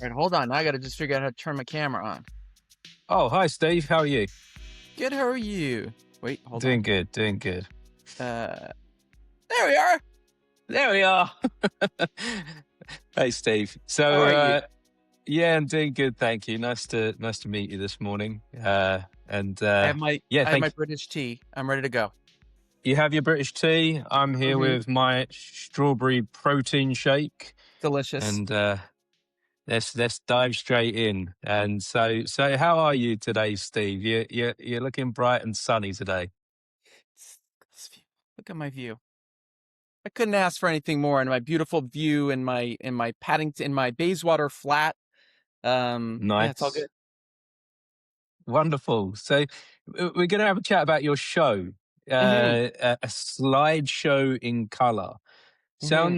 All right, hold on. Now I got to just figure out how to turn my camera on. Oh, hi, Steve. How are you? Good, how are you? Wait, hold Doing on. good, doing good. There we are. There we are. Hey, Steve. How are you? Yeah, I'm doing good, thank you. Nice to meet you this morning. And I have my yeah, I have my thank British tea. I'm ready to go. you. Have your British tea. I'm here Mm-hmm. with my strawberry protein shake, Delicious. and let's dive straight in. And so, how are you today, Steve? You're looking bright and sunny today. Look at my view. I couldn't ask for anything more. And my beautiful view in my Paddington in my Bayswater flat. Yeah, it's all good. Nice. Wonderful. So we're going to have a chat about your show, Mm-hmm. a slideshow in color. Mm-hmm.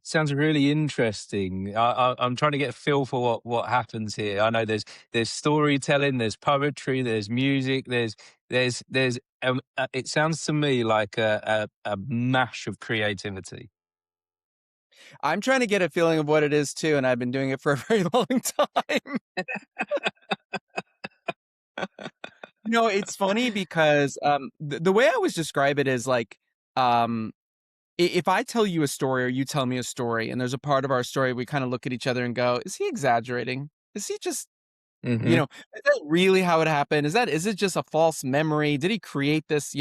Sounds really interesting. I'm trying to get a feel for what happens here. I know there's storytelling, there's poetry, there's music, there's. It sounds to me like a mash of creativity. I'm trying to get a feeling of what it is too, and I've been doing it for a very long time. No, it's funny because the way I always describe it is like um if I tell you a story or you tell me a story and there's a part of our story we kind of look at each other and go, is he exaggerating? Is he just, Hmm. is that really how it happened? Is it just a false memory? Did he create this,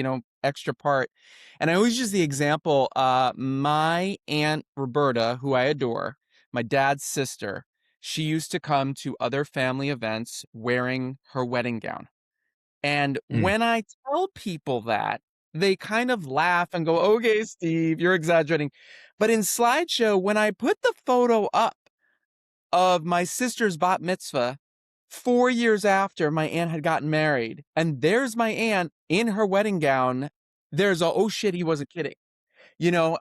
extra part? And I always use the example, my Aunt Roberta, who I adore, my dad's sister, she used to come to other family events wearing her wedding gown. And Mm, when I tell people that, they kind of laugh and go, okay, Steve, you're exaggerating. But in Slideshow, when I put the photo up of my sister's bat mitzvah 4 years after my aunt had gotten married, and there's my aunt in her wedding gown, there's a, oh shit, he wasn't kidding.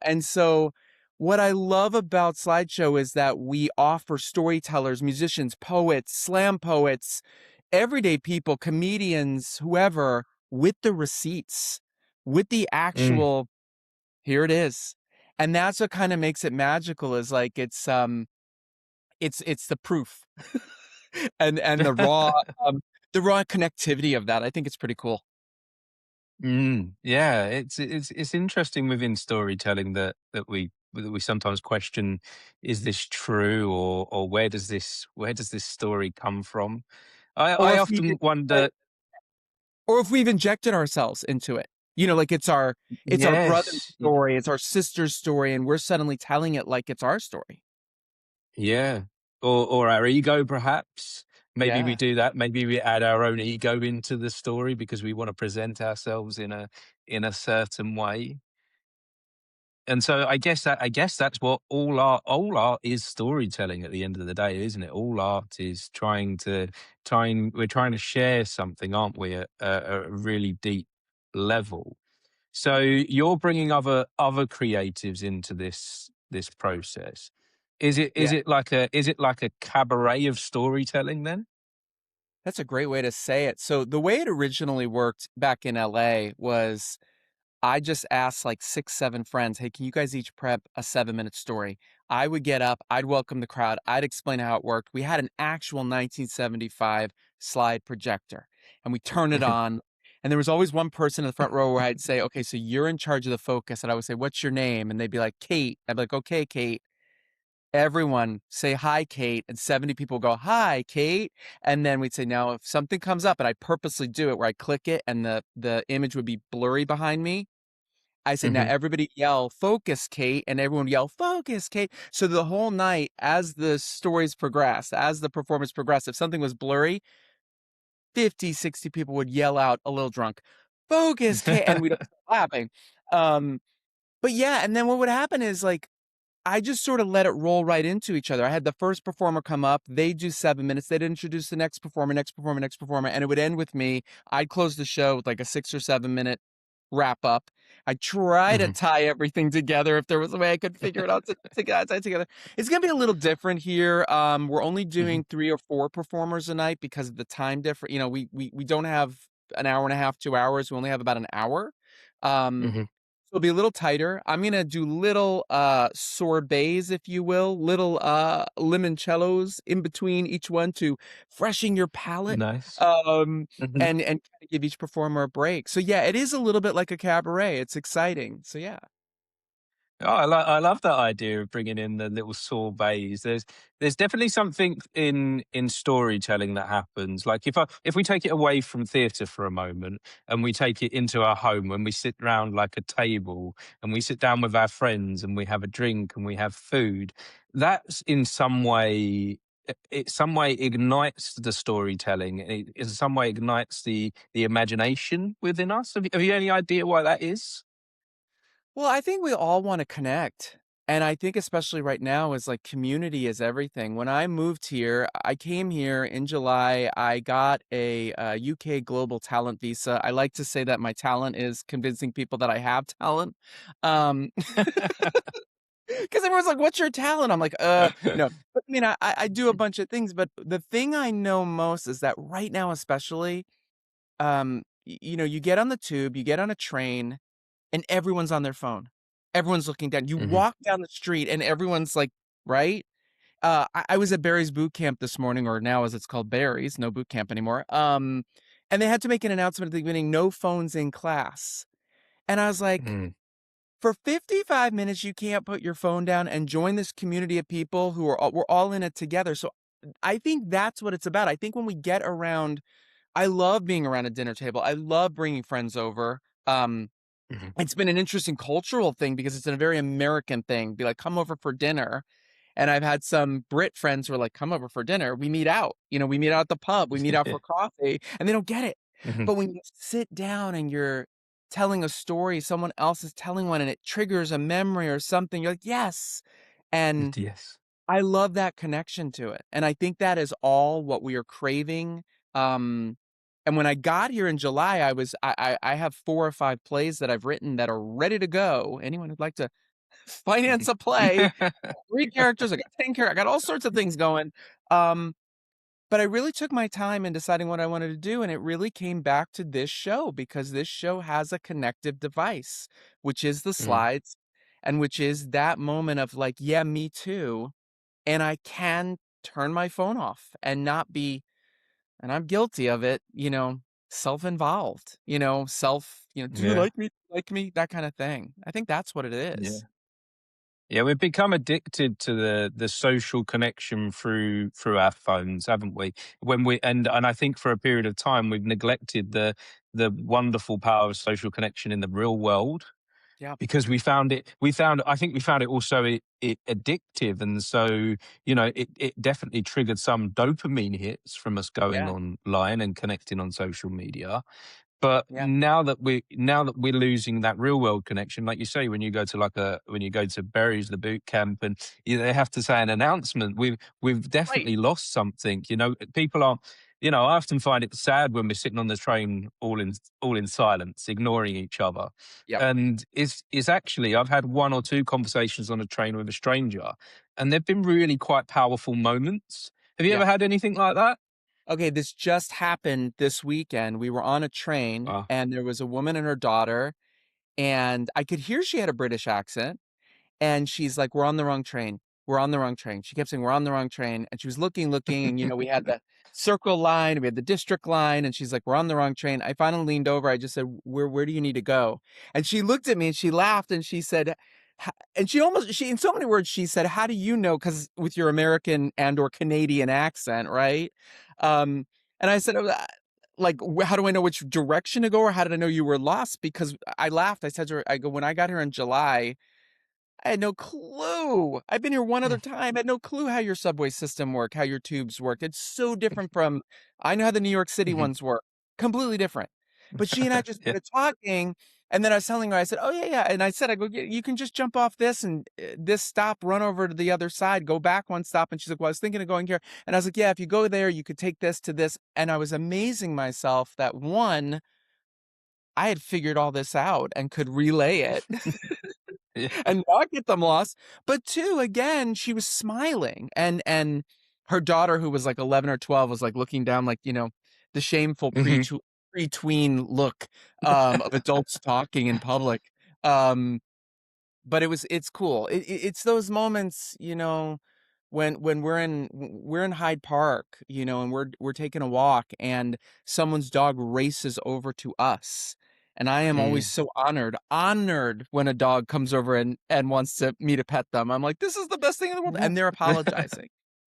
And so what I love about Slideshow is that we offer storytellers, musicians, poets, slam poets, everyday people, comedians, whoever, with the receipts, with the mm. actual, here it is. And that's what kind of makes it magical, is like it's the proof and the raw connectivity of that. I think it's pretty cool. Yeah, it's interesting within storytelling that we sometimes question, is this true, or where does this story come from? I Or I if we often wonder. or if we've injected ourselves into it. Like it's our brother's Yes, story, it's our sister's story, and we're suddenly telling it like it's our story. yeah, or our ego perhaps. Maybe we Yeah. do that. Maybe we add our own ego into the story because we want to present ourselves in a certain way. And so I guess that's what all art is, storytelling at the end of the day, isn't it? All art is we're trying to share something, aren't we, at a really deep level. So you're bringing other creatives into this process. Is it Yeah. is it like a cabaret of storytelling then? That's a great way to say it. So the way it originally worked back in LA was I just asked like 6, 7 friends, hey, can you guys each prep a 7-minute story? I would get up, I'd welcome the crowd, I'd explain how it worked. We had an actual 1975 slide projector and we turn it on. And there was always one person in the front row where I'd say, okay, so you're in charge of the focus. And I would say, what's your name? And they'd be like, Kate. I'd be like, okay, Kate. Everyone say hi, Kate, and 70 people go, hi, Kate. And then we'd say, now if something comes up, and I purposely do it where I click it and the image would be blurry behind me, I said, now Hmm. everybody yell, focus, Kate, and everyone would yell, focus, Kate. So the whole night, as the stories progressed, as the performance progressed, if something was blurry, 50, 60 people would yell out a little drunk, focus, Kate, and we'd all start laughing. Um, but yeah, and then what would happen is like I just sort of let it roll right into each other. I had the first performer come up, they do 7 minutes, they'd introduce the next performer, next performer, next performer, and it would end with me. I'd close the show with like a 6 or 7 minute wrap up. I try to Hmm. tie everything together if there was a way I could figure it out to tie it together. It's gonna be a little different here. We're only Hmm. doing 3 or 4 performers a night because of the time difference. We don't have an hour and a half, 2 hours. We only have about an hour. Um, Hmm. it'll be a little tighter. I'm gonna do little sorbets, if you will, little limoncellos in between each one to freshen your palate. Nice. Um Mhm. and kind of give each performer a break. So yeah, it is a little bit like a cabaret. It's exciting. So yeah. Oh, I love that idea of bringing in the little sorbets. There's definitely something in storytelling that happens. Like if we take it away from theatre for a moment and we take it into our home when we sit round like a table and we sit down with our friends and we have a drink and we have food, that's in some way it some way ignites the storytelling. It in some way ignites the imagination within us. Have you any idea why that is? Well, I think we all want to connect. And I think especially right now is like community is everything. When I moved here, I came here in July. I got a, UK global talent visa. I like to say that my talent is convincing people that I have talent. Um, because everyone's like, "What's your talent?" I'm like, no." But I mean, I do a bunch of things, but the thing I know most is that right now, especially, you get on the tube, you get on a train, and everyone's on their phone. Everyone's looking down. You Mhm. walk down the street and everyone's like, right? I was at Barry's boot camp this morning, or now as it's called Barry's, no boot camp anymore. And they had to make an announcement at the beginning, no phones in class. And I was like, Mm. for 55 minutes, you can't put your phone down and join this community of people who we're all in it together. So I think that's what it's about. I think when we get around, I love being around a dinner table. I love bringing friends over. Um, Mhm. it's been an interesting cultural thing because it's a very American thing. Be like, come over for dinner. And I've had some Brit friends who are like, come over for dinner. We meet out. We meet out at the pub. We meet out for coffee. And they don't get it. Mhm. But when you sit down and you're telling a story, someone else is telling one and it triggers a memory or something, you're like, yes. And Yes. I love that connection to it, and I think that is all what we are craving, and when I got here in July, I have 4 or 5 plays that I've written that are ready to go. Anyone who'd like to finance a play, 3 characters, I got 10 I got all sorts of things going, um, but I really took my time in deciding what I wanted to do, and it really came back to this show because this show has a connective device, which is the Mm. slides, and which is that moment of like, "Yeah, me too." And I can turn my phone off and not be and I'm guilty of it, self-involved, "Do you Yeah. like me? Like me?" That kinda thing. I think that's what it Yeah. is. Yeah, we've become addicted to the social connection through our phones, haven't we? When we and I think for a period of time we've neglected the wonderful power of social connection in the real world Yeah, because we found it also addictive, and so it definitely triggered some dopamine hits from us going yeah, online and connecting on social media. But yeah, now that we're losing that real world connection, like you say, when you go to Bury's the boot camp and they have to say an announcement, we've right. definitely lost something. People are, I often find it sad when we're sitting on the train all in silence, ignoring each other. Yep, And it's actually I've had one or two conversations on a train with a stranger, and they've been really quite powerful moments. Have you yep. ever had anything like that? Okay, this just happened this weekend. We were on a train, Oh. and there was a woman and her daughter, and I could hear she had a British accent. And she's like, "We're on the wrong train. We're on the wrong train." She kept saying, "We're on the wrong train." And she was looking, and, we had the circle line, we had the district line, and she's like, "We're on the wrong train." I finally leaned over. I just said, "Where do you need to go?" And she looked at me and she laughed and she said, and in so many words, she said, "How do you know?" Because with your American and or Canadian accent, right? And I said, like, how do I know which direction to go, or how did I know you were lost? Because I laughed. I said to her, I go, when I got here in July, I had no clue. I've been here one other time. I had no clue how your subway system work, how your tubes work. It's so different from I know how the New York City Mhm. ones work. Completely different. But she and I just Yeah. started talking, and then I was telling her, I said, "Oh, yeah, yeah." And I said, I go, You can just jump off this and this stop, run over to the other side, go back one stop." And she's like, "Well, I was thinking of going here." And I was like, "Yeah, if you go there, you could take this to this." And I was amazing myself that one, I had figured all this out and could relay it. Yeah. And not get them lost. But 2, again, she was smiling, and her daughter, who was like 11 or 12, was like looking down, like, the shameful Mhm. pre-tween look, of adults talking in public. Um, but it's cool. It's those moments, when we're in Hyde Park, and we're taking a walk and someone's dog races over to us. And I am always Mm, so honored when a dog comes over and wants me to pet them. I'm like, this is the best thing in the world. yeah. And they're apologizing.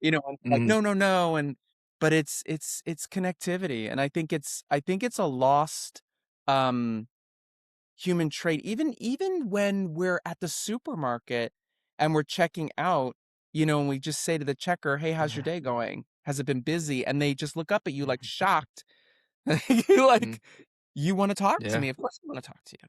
I'm like, Mm, no, no, no. But it's connectivity. And I think it's a lost um human trait. Even when we're at the supermarket and we're checking out, and we just say to the checker, "Hey, how's your yeah. day going? Has it been busy?" And they just look up at you like Mm, shocked. You're mm, like, "You want to talk to yeah. me? Of course I want to talk to you."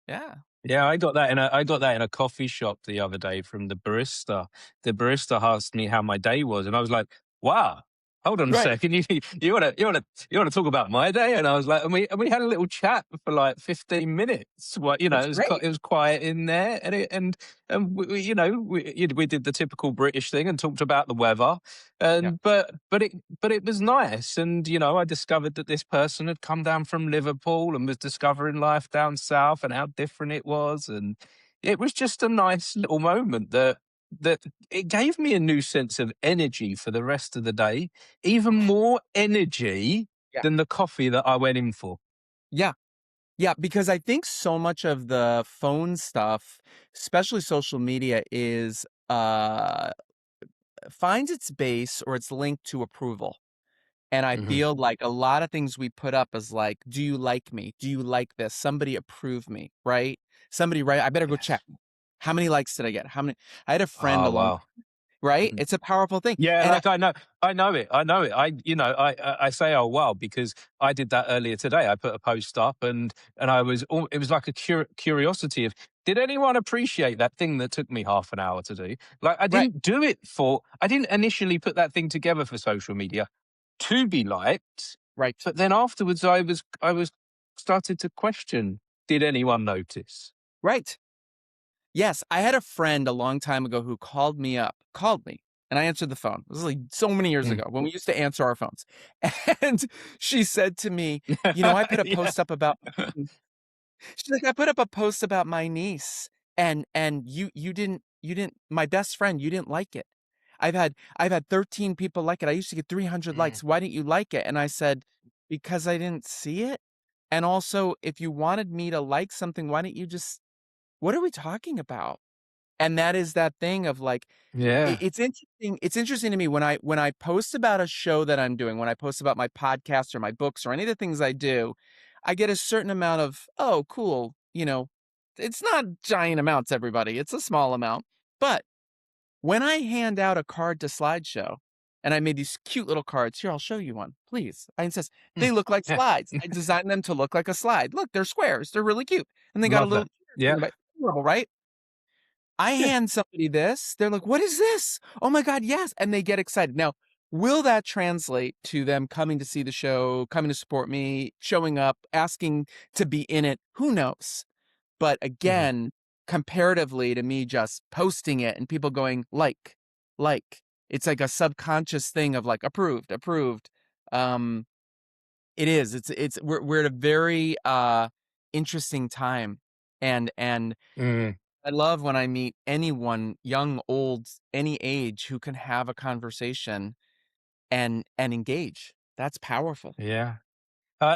Yeah. Yeah, I got that in a coffee shop the other day from the barista. The barista asked me how my day was, and I was like, "Wow, hold on a Right. second, you wanna talk about my day?" And I was like, and we had a little chat for like 15 minutes. What That's it great. was quiet in there, and we did the typical British thing and talked about the weather, Yeah. and but it was nice, and I discovered that this person had come down from Liverpool and was discovering life down south and how different it was, and it was just a nice little moment that it gave me a new sense of energy for the rest of the day, even more energy Yeah. than the coffee that I went in for. Yeah. Yeah, because I think so much of the phone stuff, especially social media, is finds its base or its link to approval. And I Mhm. feel like a lot of things we put up is like, "Do you like me? Do you like this? Somebody approve me," right? Somebody I better go check. Yes. How many likes did I get? How many I had a friend Oh, along, wow. right? Mhm. It's a powerful thing. Yeah, And like I know it. I say, "Oh, wow," because I did that earlier today. I put a post up and it was like a curiosity of, did anyone appreciate that thing that took me half an hour to do? Like, right, I didn't initially put that thing together for social media to be liked, right, but then afterwards I was started to question, did anyone notice? right. Yes, I had a friend a long time ago who called me, and I answered the phone. This was like so many years Mm. ago when we used to answer our phones. And she said to me, I put a Yeah. post up about she's like, "I put up a post about my niece, and you didn't my best friend, you didn't like it. I've had 13 people like it. I used to get 300 Mm. likes. Why didn't you like it?" And I said, "Because I didn't see it. And also, if you wanted me to like something, why didn't you just what are we talking about?" And that is that thing of like, Yeah. it's interesting to me when I post about a show that I'm doing, when I post about my podcast or my books or any of the things I do, I get a certain amount of, "Oh, cool," it's not giant amounts, everybody, it's a small amount, but when I hand out a card to Slideshow, and I made these cute little cards, "Here, I'll show you one, please." I insist. They Mm. look like Yeah. slides. I designed them to look like a slide. Look, they're squares, they're really cute, and they got a Love little that. Yeah. adorable, right? I Yeah. hand somebody this, they're like, "What is this? Oh my god, yes," and they get excited. Now, will that translate to them coming to see the show, coming to support me, showing up, asking to be in it? Who knows? But Mhm. again, comparatively to me just posting it and people going, like," it's like a subconscious thing of like, approved, approved. Um, it is. We're at a very, interesting time, and Mm. I love when I meet anyone, young, old, any age, who can have a conversation and engage. That's powerful. Yeah.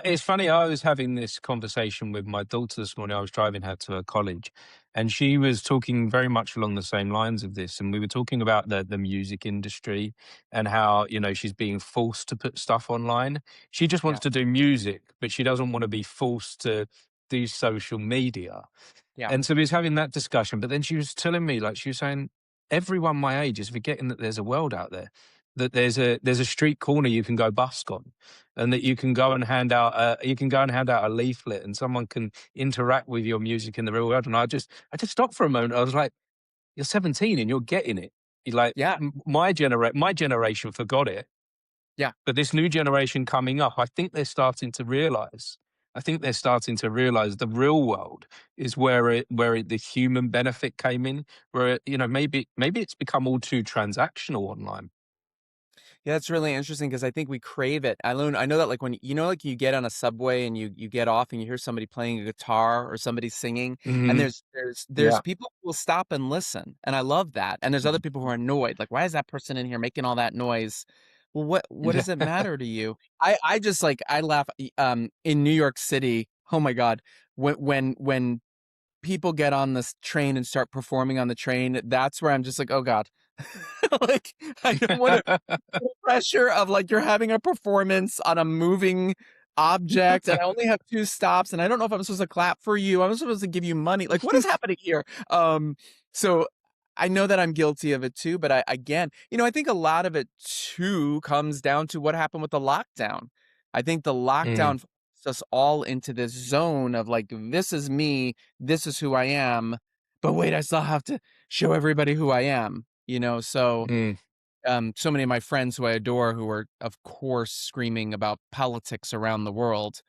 It's funny, I was having this conversation with my daughter this morning. I was driving her to her college, and she was talking very much along the same lines of this. And we were talking about the music industry and how, she's being forced to put stuff online. She just Yeah, wants to do music, but she doesn't want to be forced to do social media. yeah, And so we was having that discussion, but then she was telling me, like, she was saying, everyone my age is forgetting that there's a world out there, that there's a street corner you can go busk on, and that you can go and hand out a leaflet, and someone can interact with your music in the real world. And I just stopped for a moment. I was like, you're 17 and you're getting it. You're like, yeah, my generation forgot it, yeah. but this new generation coming up, I think they're starting to realize. I think they're starting to realize the real world is the human benefit came in, where maybe it's become all too transactional online. Yeah, that's really interesting because I think we crave it. I know that like when you know like you get on a subway and you get off and you hear somebody playing a guitar or somebody singing, and Mhm. there's Yeah. people who will stop and listen, and I love that. And there's other people who are annoyed, like why is that person in here making all that noise? Well, what Yeah. does it matter to you? I just like I laugh in New York City. Oh my God, when people get on this train and start performing on the train, that's where I'm just like, oh God. Like I don't want to pressure of like you're having a performance on a moving object and I only have 2 stops and I don't know if I'm supposed to clap for you. I'm supposed to give you money. Like what is happening here? So I know that I'm guilty of it too, but I again, I think a lot of it too comes down to what happened with the lockdown. I think the Mm, lockdown forced us all into this zone of like this is me, this is who I am, but wait, I still have to show everybody who I am, so mm. so many of my friends who I adore, who are, of course, screaming about politics around the world,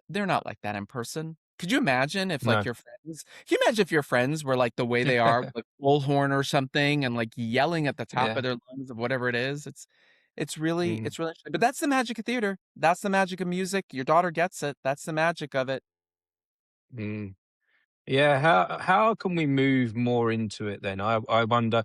they're not like that in person. Could you imagine if, like, No. your friends can you imagine if your friends were like the way they are, like bullhorn or something and, like, yelling at the top Yeah. of their lungs of whatever it is? It's really Mm, it's really interesting, but that's the magic of theater. That's the magic of music. Your daughter gets it. That's the magic of it. mm. Yeah, how can we move more into it then? I wonder,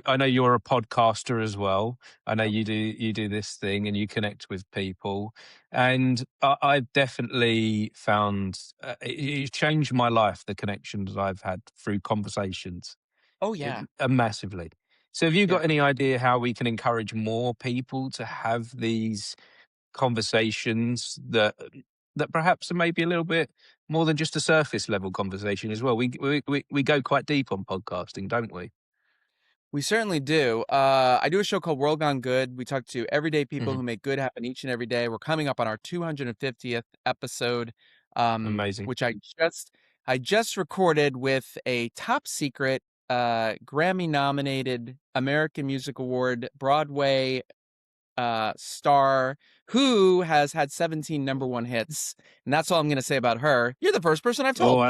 I know you're a podcaster as well. I know you do this thing and you connect with people. And I've definitely found it's changed my life, the connections I've had through conversations. Oh, yeah. Massively. So have you Yeah. got any idea how we can encourage more people to have these conversations that perhaps are maybe a little bit more than just a surface level conversation as well. We go quite deep on podcasting, don't we? We certainly do. I do a show called World Gone Good. We talk to everyday people Mhm. who make good happen each and every day. We're coming up on our 250th episode, Amazing. which I just recorded with a top secret Grammy nominated American Music Award Broadway star who has had 17 number one hits. And that's all I'm going to say about her. You're the first person I've Oh, told.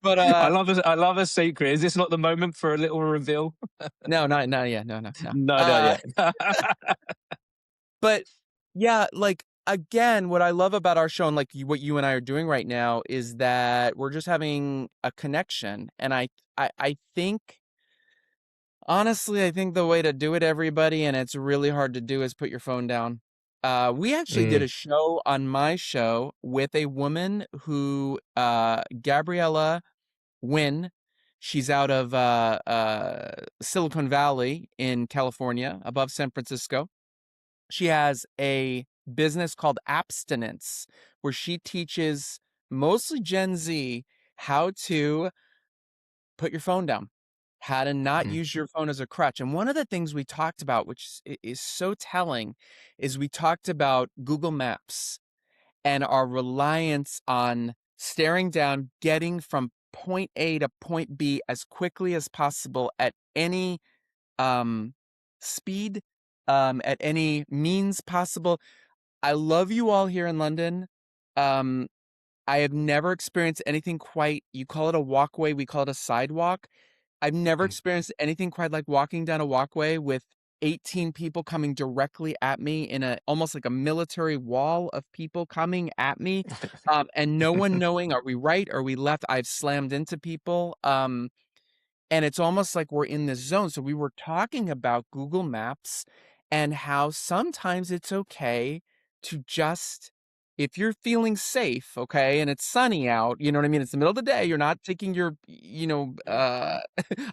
But I love a secret. Is this not the moment for a little reveal? no, not yet. No, no, no. No, no, yeah. But yeah, like again, what I love about our show and like what you and I are doing right now is that we're just having a connection. And I think honestly, I think the way to do it, everybody, and it's really hard to do, is put your phone down. We actually did Mm, a show on my show with a woman who, Gabriella Wynn. She's out of Silicon Valley in California, above San Francisco. She has a business called Abstinence, where she teaches mostly Gen Z how to put your phone down, how to not mhm. use your phone as a crutch. And one of the things we talked about, which is so telling, is we talked about Google Maps and our reliance on staring down, getting from point A to point B as quickly as possible at any um, speed, at any means possible. I love you all here in London. Um, I have never experienced anything quite, you call it a walkway, we call it a sidewalk. I've never Mm. experienced anything quite like walking down a walkway with 18 people coming directly at me in a almost like a military wall of people coming at me, and no one knowing, are we right? Are we left? I've slammed into people. And it's almost like we're in this zone. So we were talking about Google Maps and how sometimes it's okay to just, if you're feeling safe, okay, and it's sunny out, you know what I mean? It's the middle of the day. You're not taking your,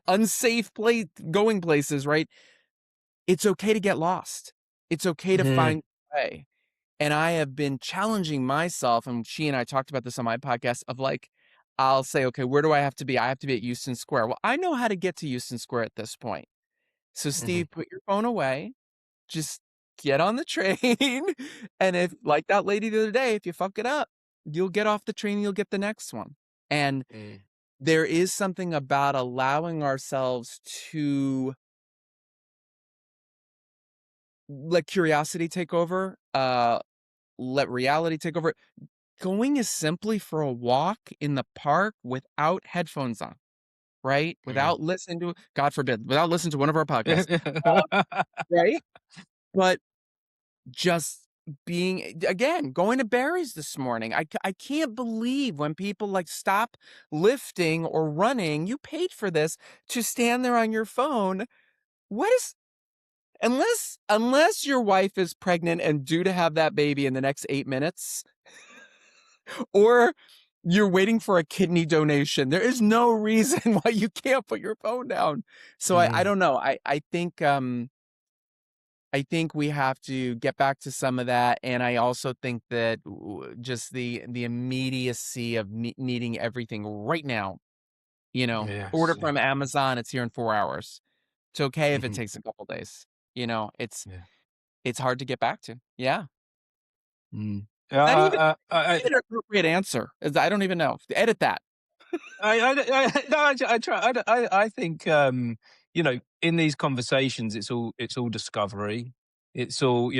unsafe place, going places, right? It's okay to get lost. It's okay to Mhm, find your way. And I have been challenging myself, and she and I talked about this on my podcast, of like, I'll say, okay, where do I have to be? I have to be at Euston Square. Well, I know how to get to Euston Square at this point. So, mhm, Steve, put your phone away, just get on the train. And if, like that lady the other day, if you fuck it up, you'll get off the train, you'll get the next one. And mm, there is something about allowing ourselves to let curiosity take over, let reality take over. Going is simply for a walk in the park without headphones on. right? Mm. Without listening to, God forbid, without listening to one of our podcasts, right? But just being, again, going to Barry's this morning. I can't believe when people like stop lifting or running, you paid for this to stand there on your phone. What is, unless your wife is pregnant and due to have that baby in the next 8 minutes, or you're waiting for a kidney donation, there is no reason why you can't put your phone down. So I Mm, don't know. I think we have to get back to some of that, and I also think that just the immediacy of needing everything right now. Order yes, yeah. from Amazon, it's here in 4 hours. It's okay if it Mhm, takes a couple days. You know, it's yeah. it's hard to get back to. Yeah. Mm. Is that even I an appropriate answer? I don't even know. Edit that. no, I try. I think in these conversations, it's all discovery. It's all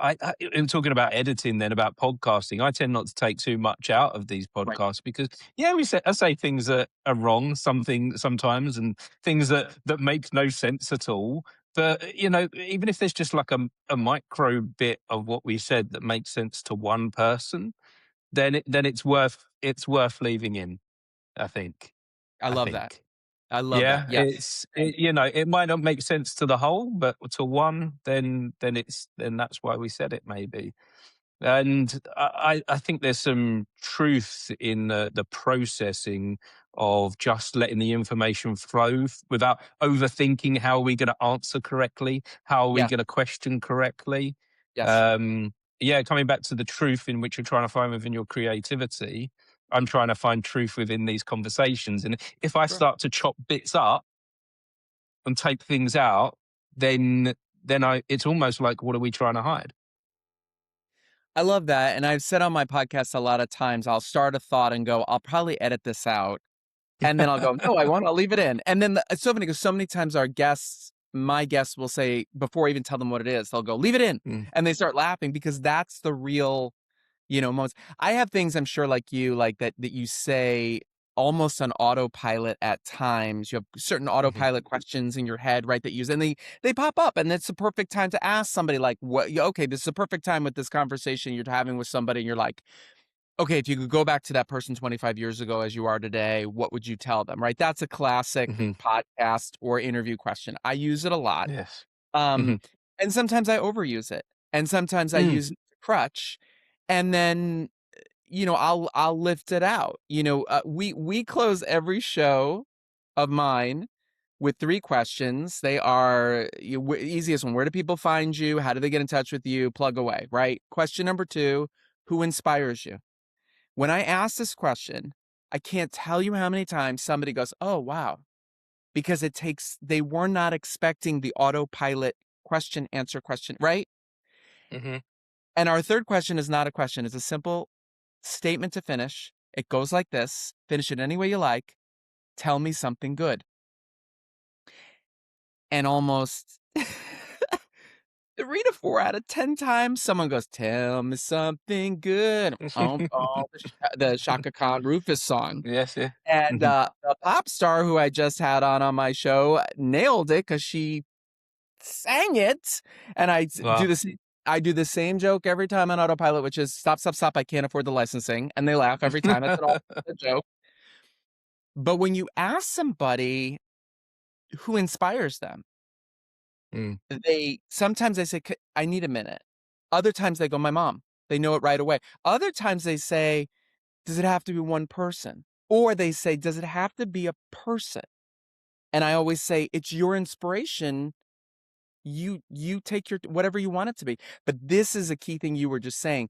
I'm talking about editing, then about podcasting. I tend not to take too much out of these Right. podcasts because I say things that are wrong, sometimes, and things that make no sense at all. But even if there's just like a micro bit of what we said that makes sense to one person, then it's worth leaving in, I think. I I love that. think. I love that. Yeah, Yes. it might not make sense to the whole, but to one, then that's why we said it maybe. And I think there's some truth in the processing of just letting the information flow without overthinking how are we going to answer correctly, how are we Yes. going to question correctly. Yes. Um, yeah, coming back to the truth in which you're trying to find within your creativity, I'm trying to find truth within these conversations. And if I Sure. start to chop bits up and take things out, then it's almost like what are we trying to hide? I love that, and I've said on my podcast a lot of times, I'll start a thought and go, "I'll probably edit this out," and then I'll go, "No, I won't, I'll leave it in," and then it's so funny because so many times my guests will say, before I even tell them what it is, they'll go, "Leave it in," Mm, and they start laughing because that's the real, moments. I have things I'm sure like you, like that you say almost on autopilot at times. You have certain mhm, autopilot questions in your head, right? That use and they pop up, and it's the perfect time to ask somebody like, "What? Okay, this is the perfect time with this conversation you're having with somebody." And you're like, "Okay, if you could go back to that person 25 years ago as you are today, what would you tell them?" Right? That's a classic mhm, podcast or interview question. I use it a lot, yes. um, Mhm, and sometimes I overuse it, and sometimes I mm, use it as a crutch, and then I'll lift it out. We close every show of mine with 3 questions. They are easiest one. Where do people find you? How do they get in touch with you? Plug away, right? Question number 2, who inspires you? When I ask this question, I can't tell you how many times somebody goes, "Oh, wow." Because they were not expecting the autopilot question, answer question, right? mhm, And our third question is not a question. It's a simple statement to finish. It goes like this. Finish it any way you like. Tell me something good. And almost 3 to 4 out of 10 times, someone goes, "Tell me something good." Oh, the Shaka Khan Rufus song. yes, yeah. And, Mhm. the pop star who I just had on my show nailed it because she sang it, and Wow. I do the same joke every time on autopilot, which is, "Stop, stop, stop, I can't afford the licensing," and they laugh every time. That's all a joke. But when you ask somebody who inspires them, Mm, they say, "I need a minute." Other times they go, "My mom." They know it right away. Other times they say, "Does it have to be one person?" Or they say, "Does it have to be a person?" And I always say, "It's your inspiration. You take your whatever you want it to be." But this is a key thing you were just saying.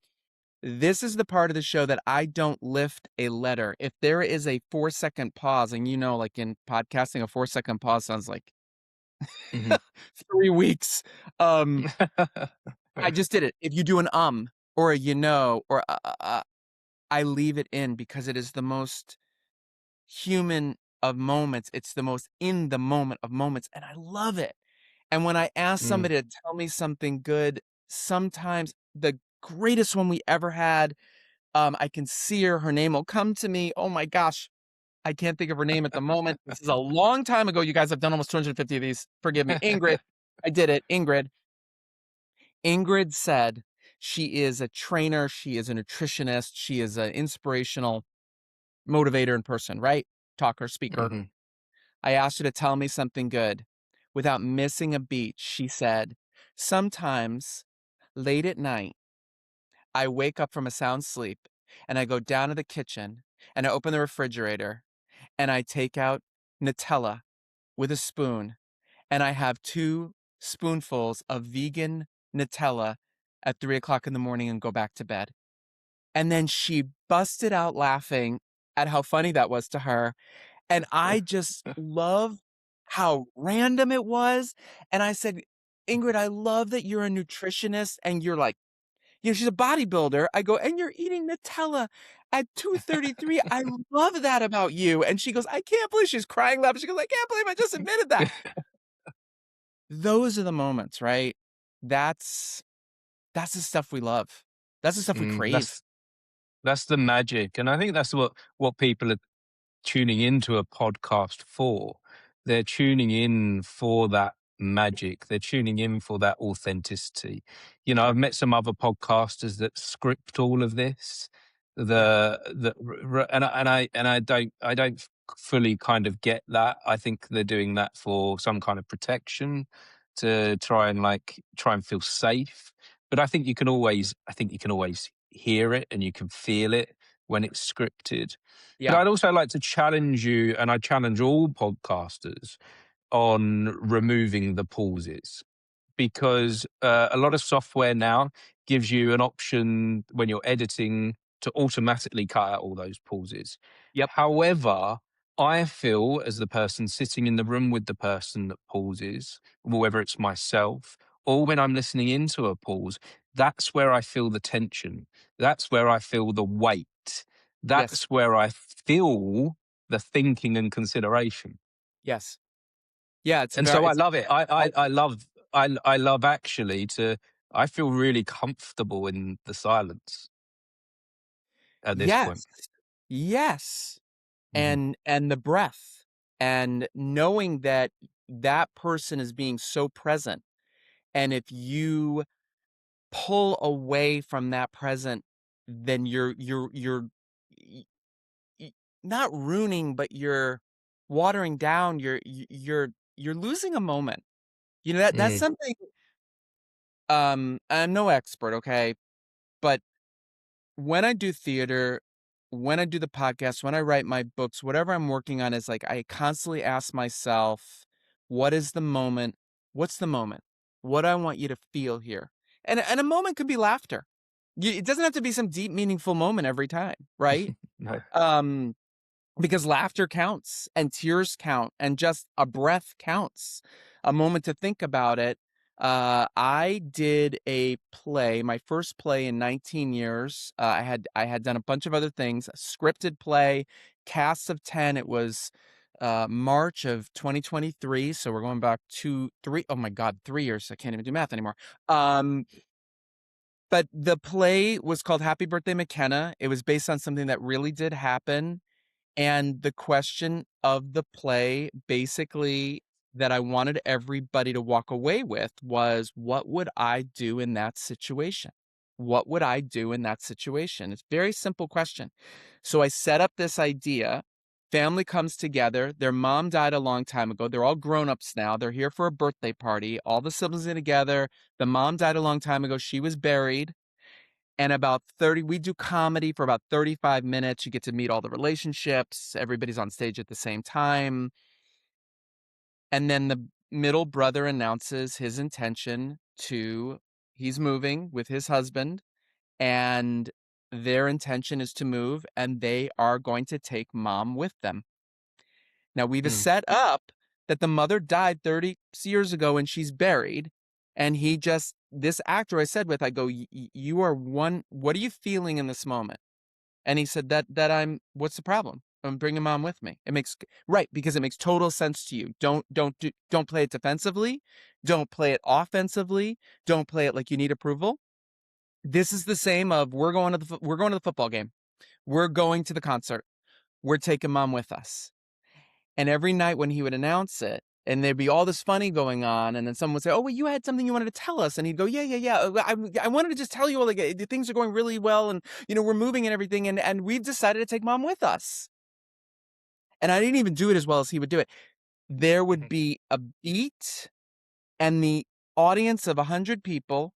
This is the part of the show that I don't lift a letter. If there is a 4-second pause, and like in podcasting, a 4-second pause sounds like mhm. 3 weeks. I just did it. If you do an or a or I leave it in because it is the most human of moments. It's the most in the moment of moments, and I love it. And when I ask Mm, somebody to tell me something good, sometimes the greatest one we ever had, I can see her name will come to me. Oh my gosh. I can't think of her name at the moment. This is a long time ago, you guys. I've done almost 250 of these. Forgive me. Ingrid. I did it. Ingrid. Ingrid said she is a trainer. She is a nutritionist. She is an inspirational motivator in person, right? Talker, speaker. Mhm. I asked her to tell me something good. Without missing a beat, she said, sometimes late at night, I wake up from a sound sleep and I go down to the kitchen and I open the refrigerator and I take out Nutella with a spoon and I have two spoonfuls of vegan Nutella at 3 o'clock in the morning and go back to bed. And then she busted out laughing at how funny that was to her. And I just love how random it was. And I said, Ingrid, I love that you're a nutritionist and you're like, she's a bodybuilder. I go, and you're eating Nutella at 2:33. I love that about you. And she goes, I can't believe she's crying laughing. She goes, I can't believe I just admitted that. Those are the moments, right? That's that's the stuff we love. That's the stuff we Mm, crave. that's the magic, and I think that's what people are tuning into a podcast for. They're tuning in for that magic. They're tuning in for that authenticity. You know, I've met some other podcasters that script all of this. Yeah. And I don't fully kind of get that. I think they're doing that for some kind of protection to try and feel safe. But I think you can always hear it and you can feel it when it's scripted. But Yeah. I'd also like to challenge you, and I challenge all podcasters on removing the pauses because a lot of software now gives you an option when you're editing to automatically cut out all those pauses. Yep. However, I feel as the person sitting in the room with the person that pauses, whether it's myself or when I'm listening into a pause, that's where I feel the tension. That's where I feel the weight. Yes. That's where I feel the thinking and consideration. Yes. Yeah. It's And very, so I it's love it. I I oh, I love I love actually to I feel really comfortable in the silence at this point. yes. Yes. Mhm. And the breath and knowing that that person is being so present. And if you pull away from that present, then you're y- y- not ruining, but you're watering down. You're losing a moment. That's Mm, something. I'm no expert, okay, but when I do theater, when I do the podcast, when I write my books, whatever I'm working on is like I constantly ask myself, what is the moment? What's the moment? What do I want you to feel here? And a moment could be laughter. It doesn't have to be some deep, meaningful moment every time, right? no. Um, because laughter counts and tears count and just a breath counts. A moment to think about it. I did a play, my first play in 19 years. I had done a bunch of other things, a scripted play, cast of 10. It was March of 2023, so we're going back to three. Oh my God, 3 years. I can't even do math anymore. Um, but the play was called Happy Birthday McKenna. It was based on something that really did happen, and the question of the play, basically, that I wanted everybody to walk away with was, what would I do in that situation? What would I do in that situation? It's a very simple question. So I set up this idea. Family comes together. Their mom died a long time ago. They're all grown-ups now. They're here for a birthday party. All the siblings are together. The mom died a long time ago. She was buried. And about 30, we do comedy for about 35 minutes. You get to meet all the relationships. Everybody's on stage at the same time. And then the middle brother announces his intention to, he's moving with his husband, and their intention is to move, and they are going to take mom with them. Now, we've Mm, set up that the mother died 30 years ago and she's buried. And this actor I said with, I go, You are one, what are you feeling in this moment? And he said what's the problem? I'm bringing mom with me. Right, because it makes total sense to you. Don't play it defensively. Don't play it offensively. Don't play it like you need approval. This is the same of we're going to the football game. We're going to the concert. "We're taking mom with us." And every night when he would announce it, and there'd be all this funny going on, and then someone would say, "Oh, well, you had something you wanted to tell us," and he'd go, "Yeah, yeah, yeah. I wanted to just tell you all, like, the things are going really well, and we're moving and everything, and we've decided to take mom with us." And I didn't even do it as well as he would do it. There would Mhm. be a beat, and the audience of 100 people,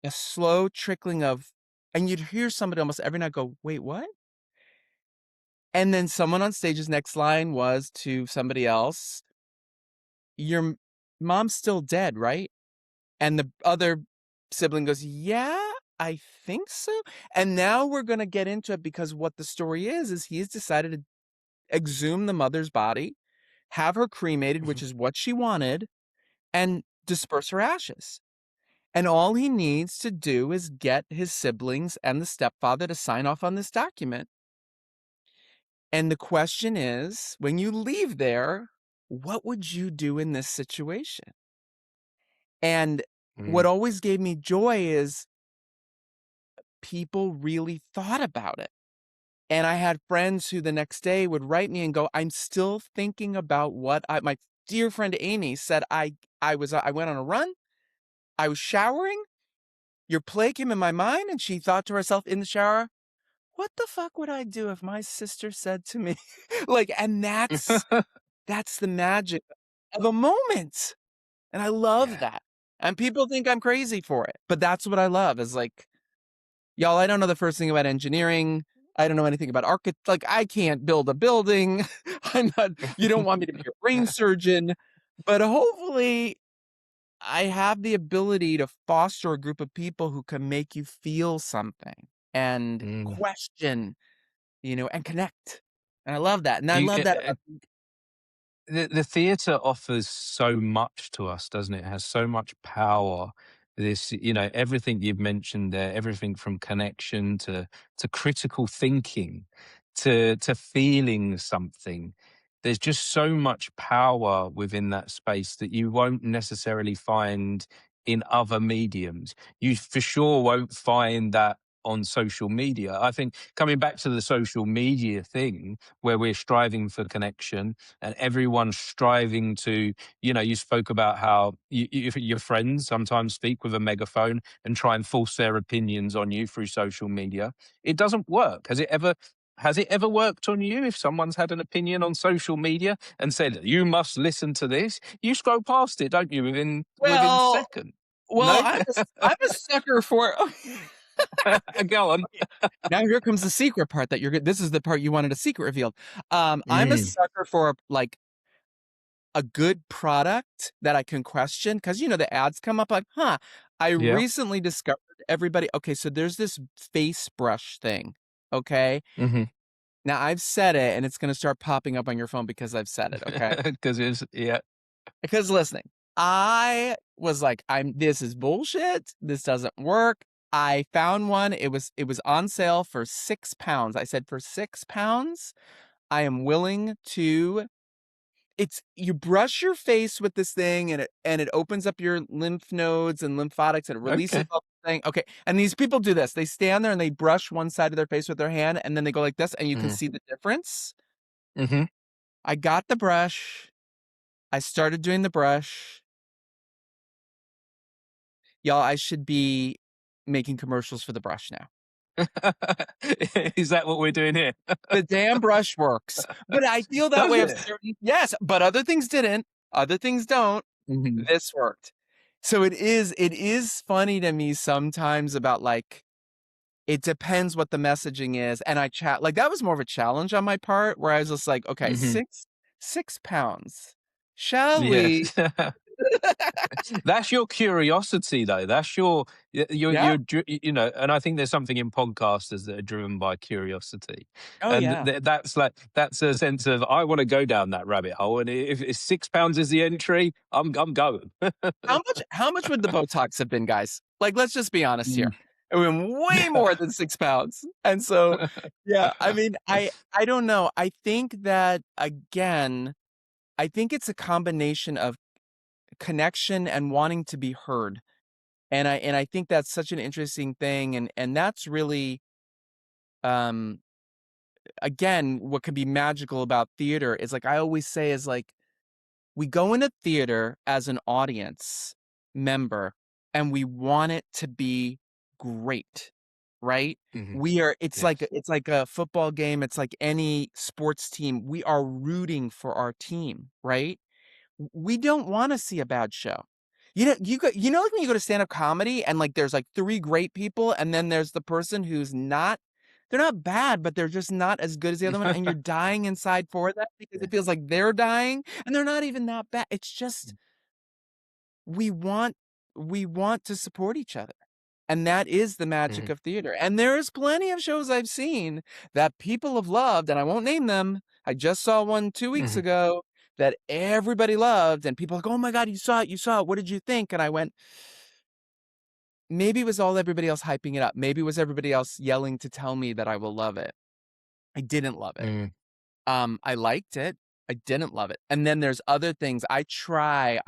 a slow trickling of, and you'd hear somebody almost every night go, "Wait, what?" And then someone on stage's next line was to somebody else, "Your mom's still dead, right?" And the other sibling goes, "Yeah, I think so." And now we're gonna get into it, because what the story is he's decided to exhume the mother's body, have her cremated, which Mhm. is what she wanted, and disperse her ashes. And all he needs to do is get his siblings and the stepfather to sign off on this document. And the question is, when you leave there, what would you do in this situation? And what Mm. always gave me joy is people really thought about it. And I had friends who the next day would write me and go, "I'm still thinking about what my dear friend Amy said. I went on a run. I was showering. Your play came in my mind, and she thought to herself in the shower, 'What the fuck would I do if my sister said to me?'" Like, and that's the magic of a moment. And I love Yeah. that. And people think I'm crazy for it, but that's what I love, is like, y'all, I don't know the first thing about engineering. I don't know anything about like, I can't build a building. You don't want me to be your brain surgeon, but hopefully I have the ability to foster a group of people who can make you feel something and Mm. question, and connect. And I love that. And I You, love that about, the theatre offers so much to us, doesn't it? It has so much power. This, everything you've mentioned there, everything from connection to critical thinking, to feeling something. There's just so much power within that space that you won't necessarily find in other mediums. You for sure won't find that on social media. I think coming back to the social media thing, where we're striving for connection and everyone's striving to, you spoke about how your friends sometimes speak with a megaphone and try and force their opinions on you through social media. It doesn't work. Has it ever worked on you? If someone's had an opinion on social media and said you must listen to this, you scroll past it, don't you, within well, seconds? well, No. I'm a sucker for. Go on. Now here comes the secret part that you're good. This is the part you wanted a secret revealed. I'm a Mm, sucker for, like, a good product that I can question, because the ads come up like, huh. I yeah. recently discovered, everybody. Okay, so there's this face brush thing. Okay, Hmm. now I've said it, and it's gonna start popping up on your phone because I've said it. Okay, Because it's yeah. because listening, I was like, this is bullshit. This doesn't work. I found one. It was on sale for £6. I said, for £6, I am willing to. You brush your face with this thing, and it opens up your lymph nodes and lymphotics, and it releases Okay. all the thing. Okay. And these people do this. They stand there and they brush one side of their face with their hand, and then they go like this, and you can Mm, see the difference. mhm. I got the brush. I started doing the brush. Y'all, I should be making commercials for the brush now. Is that what we're doing here? The damn brush works. But I feel that Does way of it? certain, yes, but other things didn't. Other things don't. Mhm. This worked. So it is funny to me sometimes about, like, it depends what the messaging is, and like, that was more of a challenge on my part, where I was just like, "Okay, Mhm. £6. Shall we?" Yes. That's your curiosity, though. That's Yeah. and I think there's something in podcasters that are driven by curiosity, Oh, and yeah. that's a sense of I want to go down that rabbit hole, and if £6 is the entry, I'm going. How much would the Botox have been, guys? Like, let's just be honest Mm. here. It would have been way more than £6. And so, yeah, I mean, I don't know. I think that, again, I think it's a combination of connection and wanting to be heard. And I think that's such an interesting thing, and that's really, um again, what can be magical about theater is like I always say is like we go into theater as an audience member and we want it to be great, right? Hmm. We are Yes. it's like a football game, it's like any sports team. We are rooting for our team, right? We don't want to see a bad show. Like when you go to stand-up comedy and like there's like three great people and then there's the person who's not they're not bad, but they're just not as good as the other one, and you're dying inside for that because Yeah. it feels like they're dying and they're not even that bad. It's just we want we want to support each other. And that is the magic Mhm. of theater. And there's plenty of shows I've seen that people have loved, and I won't name them. I just saw one 2 weeks Mhm. ago that everybody loved, and people are like, "Oh my god, you saw it. What did you think?" And I went, "Maybe it was all everybody else hyping it up. Maybe it was everybody else yelling to tell me that I will love it." I didn't love it. Mm. I liked it. I didn't love it. And then there's other things. I try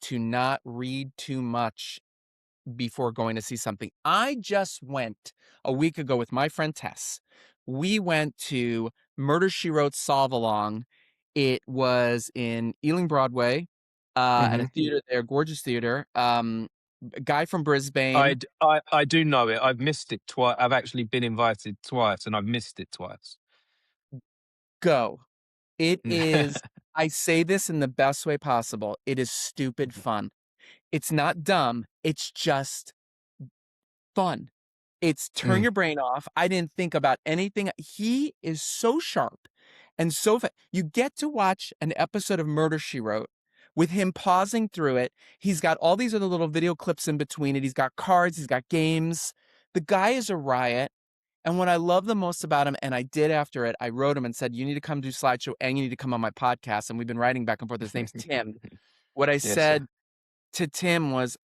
to not read too much before going to see something. I just went a week ago with my friend Tess. We went to Murder She Wrote Solve Along. It was in Ealing Broadway, at a Mhm. theater there, gorgeous theater. A guy from Brisbane. I do know it. I've missed it twice. I've actually been invited twice, and I've missed it twice. Go. It is, I say this in the best way possible. It is stupid fun. It's not dumb. It's just fun. It's turn Mm. your brain off. I didn't think about anything. He is so sharp and so you get to watch an episode of Murder She Wrote with him pausing through it. He's got all these other little video clips in between it. He's got cards, he's got games. The guy is a riot. And what I love the most about him, and I did after it, I wrote him and said, "You need to come do Slideshow and you need to come on my podcast." And we've been writing back and forth. His name's Tim. What I Yes, sir. said to Tim was,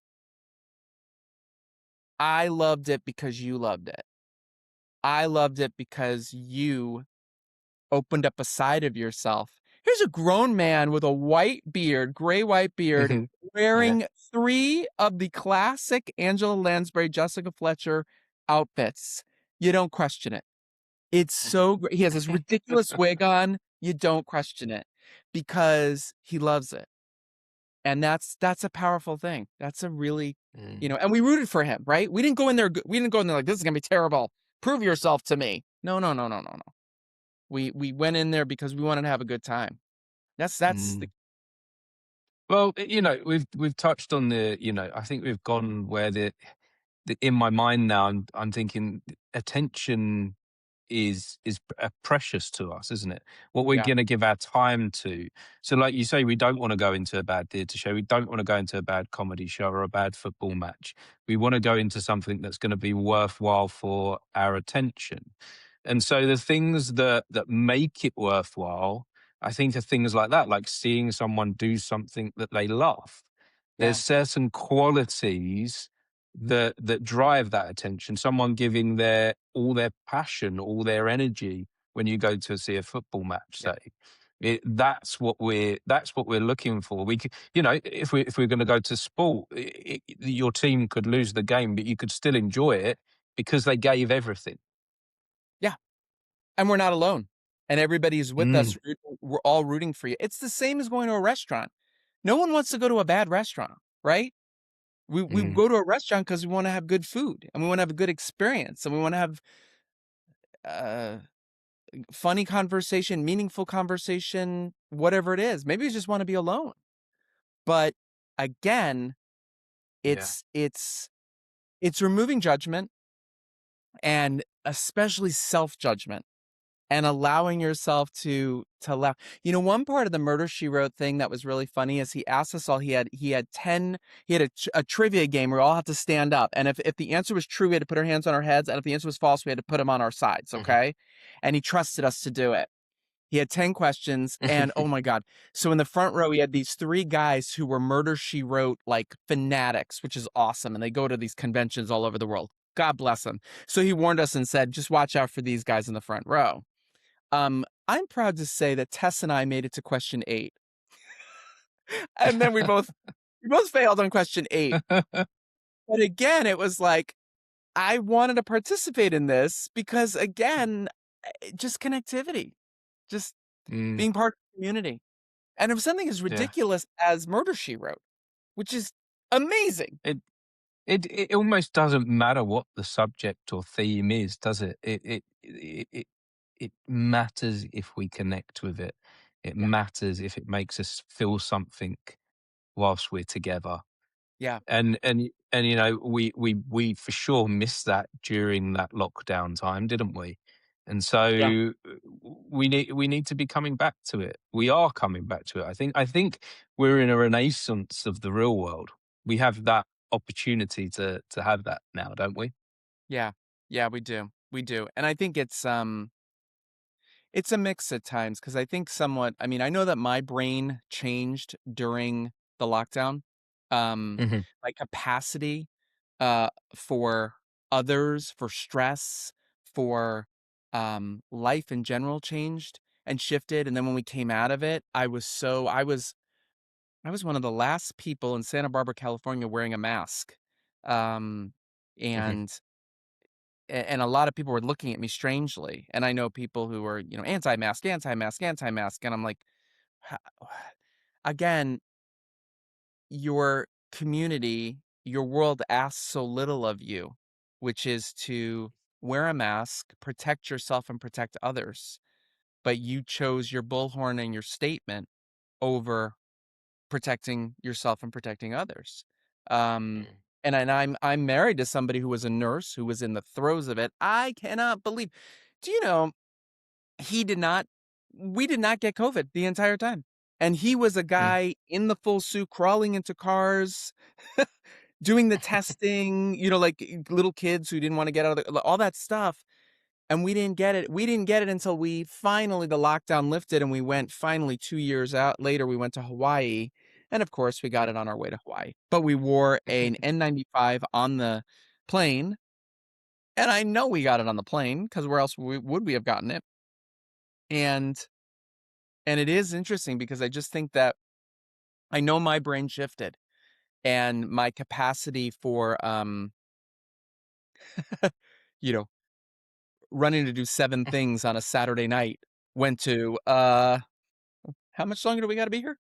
I loved it because you loved it. I loved it because you opened up a side of yourself. Here's a grown man with a white beard, gray white beard, Mhm. Yeah. wearing three of the classic Angela Lansbury, Jessica Fletcher outfits. You don't question it. It's so great. He has this ridiculous wig on. You don't question it because he loves it. And that's a powerful thing. That's a really, Mm. and we rooted for him, right? We didn't go in there like this is gonna be terrible. Prove yourself to me. No, no, no, no, no, no. We went in there because we wanted to have a good time. That's the Mm. Well, we've touched on I think we've gone where the in my mind now, I'm thinking attention is precious to us, isn't it? What we're yeah, going to give our time to. So, like you say, we don't want to go into a bad theatre show. We don't want to go into a bad comedy show or a bad football match. We want to go into something that's going to be worthwhile for our attention. And so, the things that make it worthwhile, I think, are things like that, like seeing someone do something that they love. There's yeah, certain qualities that drive that attention. Someone giving their passion, all their energy when you go to see a football match, yeah, say. That's what we're looking for. We could, if we're going to go to sport, your team could lose the game, but you could still enjoy it because they gave everything. yeah. And we're not alone. And everybody's with Mm. us. We're all rooting for you. It's the same as going to a restaurant. No one wants to go to a bad restaurant, right? We Mm. go to a restaurant because we want to have good food and we want to have a good experience and we want to have uh funny conversation, meaningful conversation, whatever it is. Maybe you just want to be alone. But again, Yeah. it's removing judgment and especially self-judgment and allowing yourself to laugh. One part of the Murder She Wrote thing that was really funny is he asked us all. He had a trivia game where we all had to stand up, and if the answer was true, we had to put our hands on our heads, and if the answer was false, we had to put them on our sides. Mhm. Okay, and he trusted us to do it. He had 10 questions, and oh my God. So in the front row, he had these three guys who were Murder She Wrote, like fanatics, which is awesome. And they go to these conventions all over the world. God bless them. So he warned us and said, just watch out for these guys in the front row. I'm proud to say that Tess and I made it to question 8. And then we both failed on question 8. But again, it was like, I wanted to participate in this because again, just connectivity, just Mm, being part of the community. And it was something as yeah. ridiculous as Murder, She Wrote, which is amazing. It it almost doesn't matter what the subject or theme is, does it? It matters if we connect with it. It Yeah, matters if it makes us feel something whilst we're together. yeah, And you know, we for sure missed that during that lockdown time, didn't we? And yeah, so we need to be coming back to it. We are coming back to it. I think we're in a renaissance of the real world. We have that opportunity to have that now, don't we? yeah, yeah, we do, and I think it's a mix at times because I think somewhat I mean, I know that my brain changed during the lockdown. Um, Mhm, my capacity, uh, for others, for stress, for, life in general changed and shifted, and then when we came out of it, I was one of the last people in Santa Barbara, California wearing a mask. Um, mhm. and and a lot of people were looking at me strangely. And I know people who are, anti-mask, anti-mask, anti-mask. And I'm like, "Ha- again, your community, your world asks so little of you, which is to wear a mask, protect yourself, and protect others. But you chose your bullhorn and your statement over protecting yourself and protecting others. Um, Mm. and I'm married to somebody who was a nurse who was in the throes of it. I cannot believe. Do you know he did not we did not get COVID the entire time. And he was a Mm. guy in the full suit crawling into cars, doing the testing, like little kids who didn't want to get out of all that stuff. And we didn't get it. We didn't get it until we finally the lockdown lifted and we went finally 2 years out later, we went to Hawaii, and of course, we got Mm. it on our way to Hawaii. But we wore an N95 on the plane, and I know we got it on the plane because where else would we have gotten it? And and it is interesting because I just think that I know my brain shifted and my capacity for, you know, running to do 7 things on a Saturday night went to, how much longer do we gotta be here?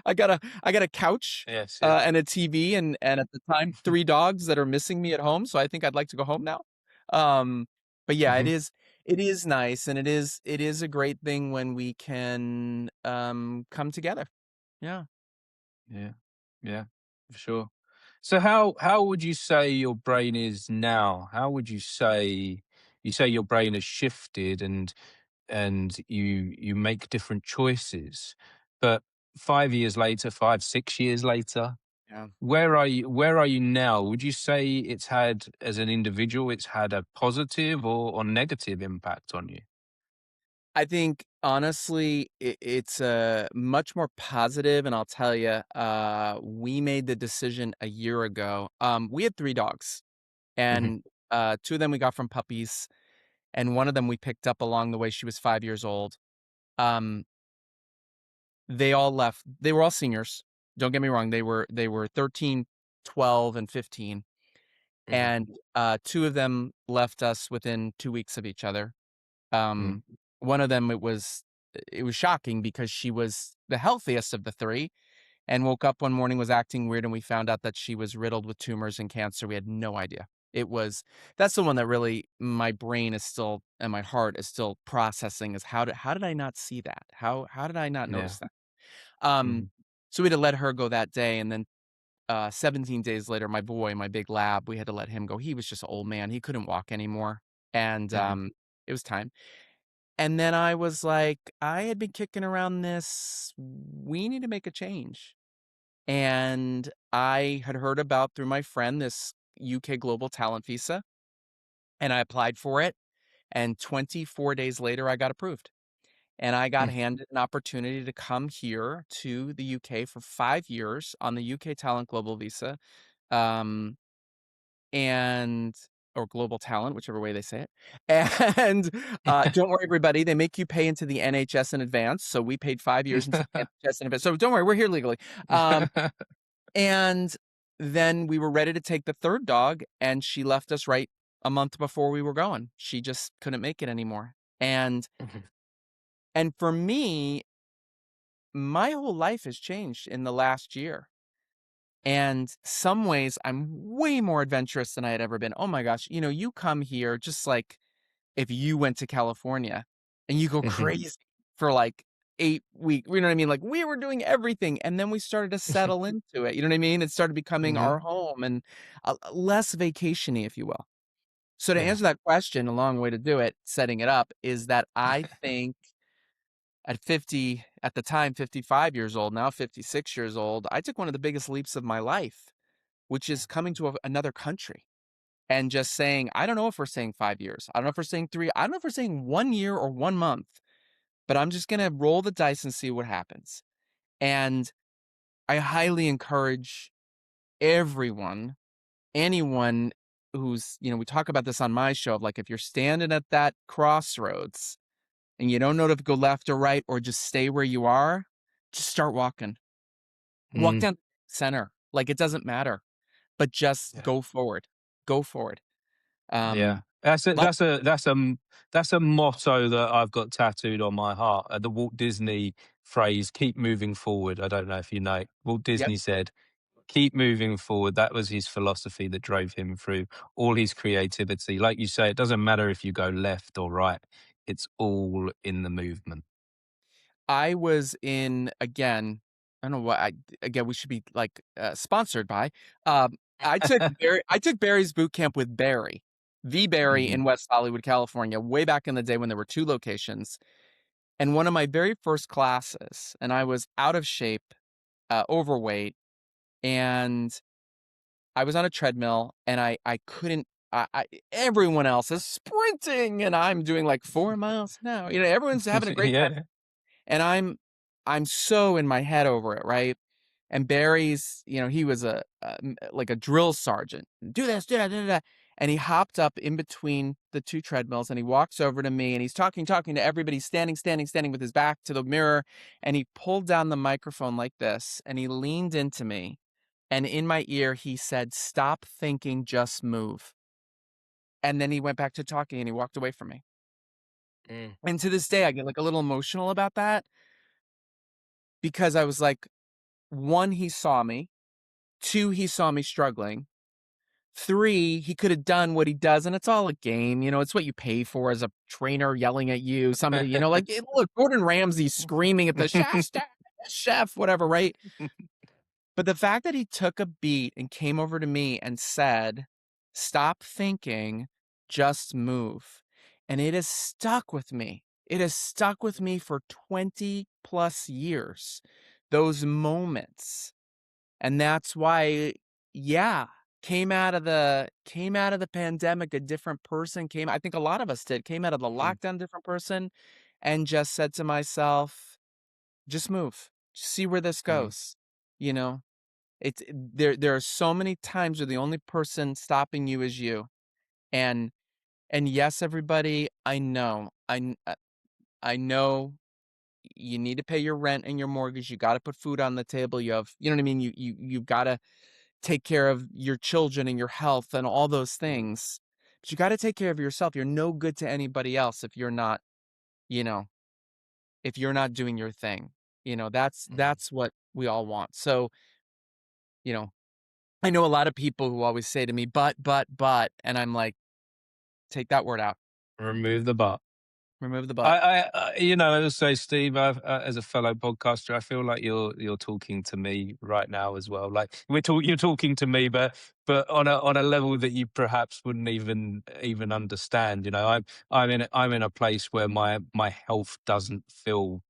I got a couch, Yes, yes. and a TV and at the time, 3 dogs that are missing me at home, so I think I'd like to go home now. Um, but yeah, Mhm. it is nice, and it is a great thing when we can, come together. Yeah. Yeah. Yeah, for sure. So how would you say your brain is now? How would you say your brain has shifted and you make different choices, but 5 years later, 5, 6 years later, Yeah. where are you now? Would you say it's had as an individual, it's had a positive or negative impact on you? I think, honestly, it's, much more positive, and I'll tell you, we made the decision a year ago. We had 3 dogs, Mhm, and, 2 of them we got from puppies, and one of them we picked up along the way, she was 5 years old. Um, they all left they were all seniors, don't get me wrong, they were 13, 12, and 15, mhm, and, 2 of them left us within 2 weeks of each other. mm, Um, one of them, it was shocking because she was the healthiest of the 3 and woke up one morning, was acting weird, and we found out that she was riddled with tumors and cancer. We had no idea. It was that's the one that really my brain is still and my heart is still processing is how did I not see that? How did I not yeah, notice that? Um, mhm, so we had to let her go that day, and then, 17 days later, my boy, my big lab, we had to let him go. He was just an old man. He couldn't walk anymore, and, mhm, it was time. And then I was like, I had been kicking around this, we need to make a change. And I had heard about through my friend this UK global talent visa, and I applied for it. And 24 days later, I got approved. And I got mm, handed an opportunity to come here to the UK for 5 years on the UK talent global visa. Um, and or global talent, whichever way they say it. And, don't worry, everybody, they make you pay into the NHS in advance, so we paid 5 years into the NHS in advance, so don't worry, we're here legally. And then we were ready to take the 3rd dog, and she left us right a month before we were going. She just couldn't make it anymore. And Mhm. and for me, my whole life has changed in the last year. And some ways I'm way more adventurous than I had ever been. Oh my gosh, you come here just like if you went to California and you go Mhm. crazy for like 8 weeks, you know what I mean? Like we were doing everything and then we started to settle into it. You know what I mean? It started becoming Mhm. our home and less vacationy, if you will. So to Yeah. answer that question, a long way to do it, setting it up, is that I think at 50, at the time 55 years old, now 56 years old, I took one of the biggest leaps of my life, which is coming to another country and just saying, I don't know if we're saying 5 years. I don't know if we're saying 3. I don't know if we're saying 1 year or 1 month, but I'm just gonna roll the dice and see what happens. And I highly encourage everyone, anyone who's, we talk about this on my show of like if you're standing at that crossroads and you don't know if to go left or right or just stay where you are, just start walking. Walk Mm. down center. Like it doesn't matter, but just Yeah. go forward. Go forward. Yeah. Um, That's a like that's a that's a m that's a motto that I've got tattooed on my heart, the Walt Disney phrase, "Keep moving forward." I don't know if you know it. Walt yep. Disney said, "Keep moving forward." That was his philosophy that drove him through all his creativity. Like you say, it doesn't matter if you go left or right, it's all in the movement. I was in again, I don't know what again, we should be like sponsored by. Um, I took Barry's boot camp with Barry, the Barry Mhm. in West Hollywood, California, way back in the day when there were 2 locations. And one of my very first classes, and I was out of shape, overweight, and I was on a treadmill and I couldn't I everyone else is sprinting and I'm doing like 4 miles an hour. Everyone's having a great time. Yeah. And I'm so in my head over it, right? And Barry's, he was like a drill sergeant. Do this, do that, do that. And he hopped up in between the 2 treadmills and he walks over to me and he's talking to everybody, standing with his back to the mirror. And he pulled down the microphone like this and he leaned into me. And in my ear, he said, "Stop thinking, just move." And then he went back to talking and he walked away from me. Mm. And to this day, I get like a little emotional about that because I was like, 1, he saw me. 2, he saw me struggling. 3, he could have done what he does, and it's all a game, it's what you pay for as a trainer yelling at you, somebody, like, look, Gordon Ramsay screaming at the chef, whatever, right? But the fact that he took a beat and came over to me and said, "Stop thinking, just move." And it has stuck with me. It has stuck with me for 20 plus years. Those moments. And that's why, yeah, came out of the pandemic a different person, I think a lot of us did, came out of the Mm. lockdown a different person, and just said to myself, "Just move. Just see where this Mm. goes." You know? There are so many times where the only person stopping you is you. And yes, everybody, I know you need to pay your rent and your mortgage, you gotta put food on the table, you know what I mean? You've gotta take care of your children and your health and all those Mm. things. But you gotta take care of yourself. You're no good to anybody else you know, if you're not doing your thing. Mm. That's what we all want. So, you know, I know a lot of people who always say to me, but," and I'm like, "Take that word out. Remove the bar. Remove the but." I would say, Steve, as a fellow podcaster, I feel like you're talking to me right now as well. Like you're talking to me, but on a level that you perhaps wouldn't even understand. I'm in a place where my health doesn't feel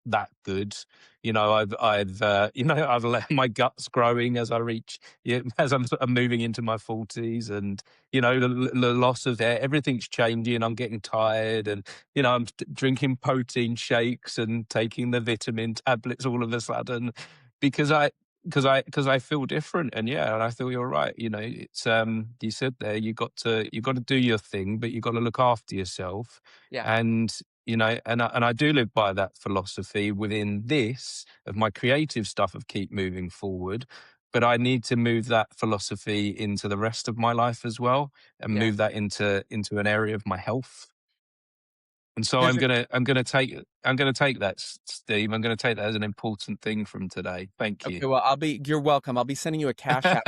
that good. I've let my guts growing as I reach, yeah, as I'm sort of moving into my 40s, and the loss of air, everything's changing. I'm getting tired, and I'm drinking protein shakes and taking the vitamin tablets all of a sudden because I feel different. And yeah, and I feel you're right. It's you said there, you got to do your thing, but you got to look after yourself. Yeah, And and I do live by that philosophy within this of my creative stuff of keep moving forward. But I need to move that philosophy into the rest of my life as well, and yeah, move that into an area of my health. And so There's a I'm gonna take that, Steve. I'm gonna take that as an important thing from today. Thank you. Okay, well, you're welcome. I'll be sending you a cash app.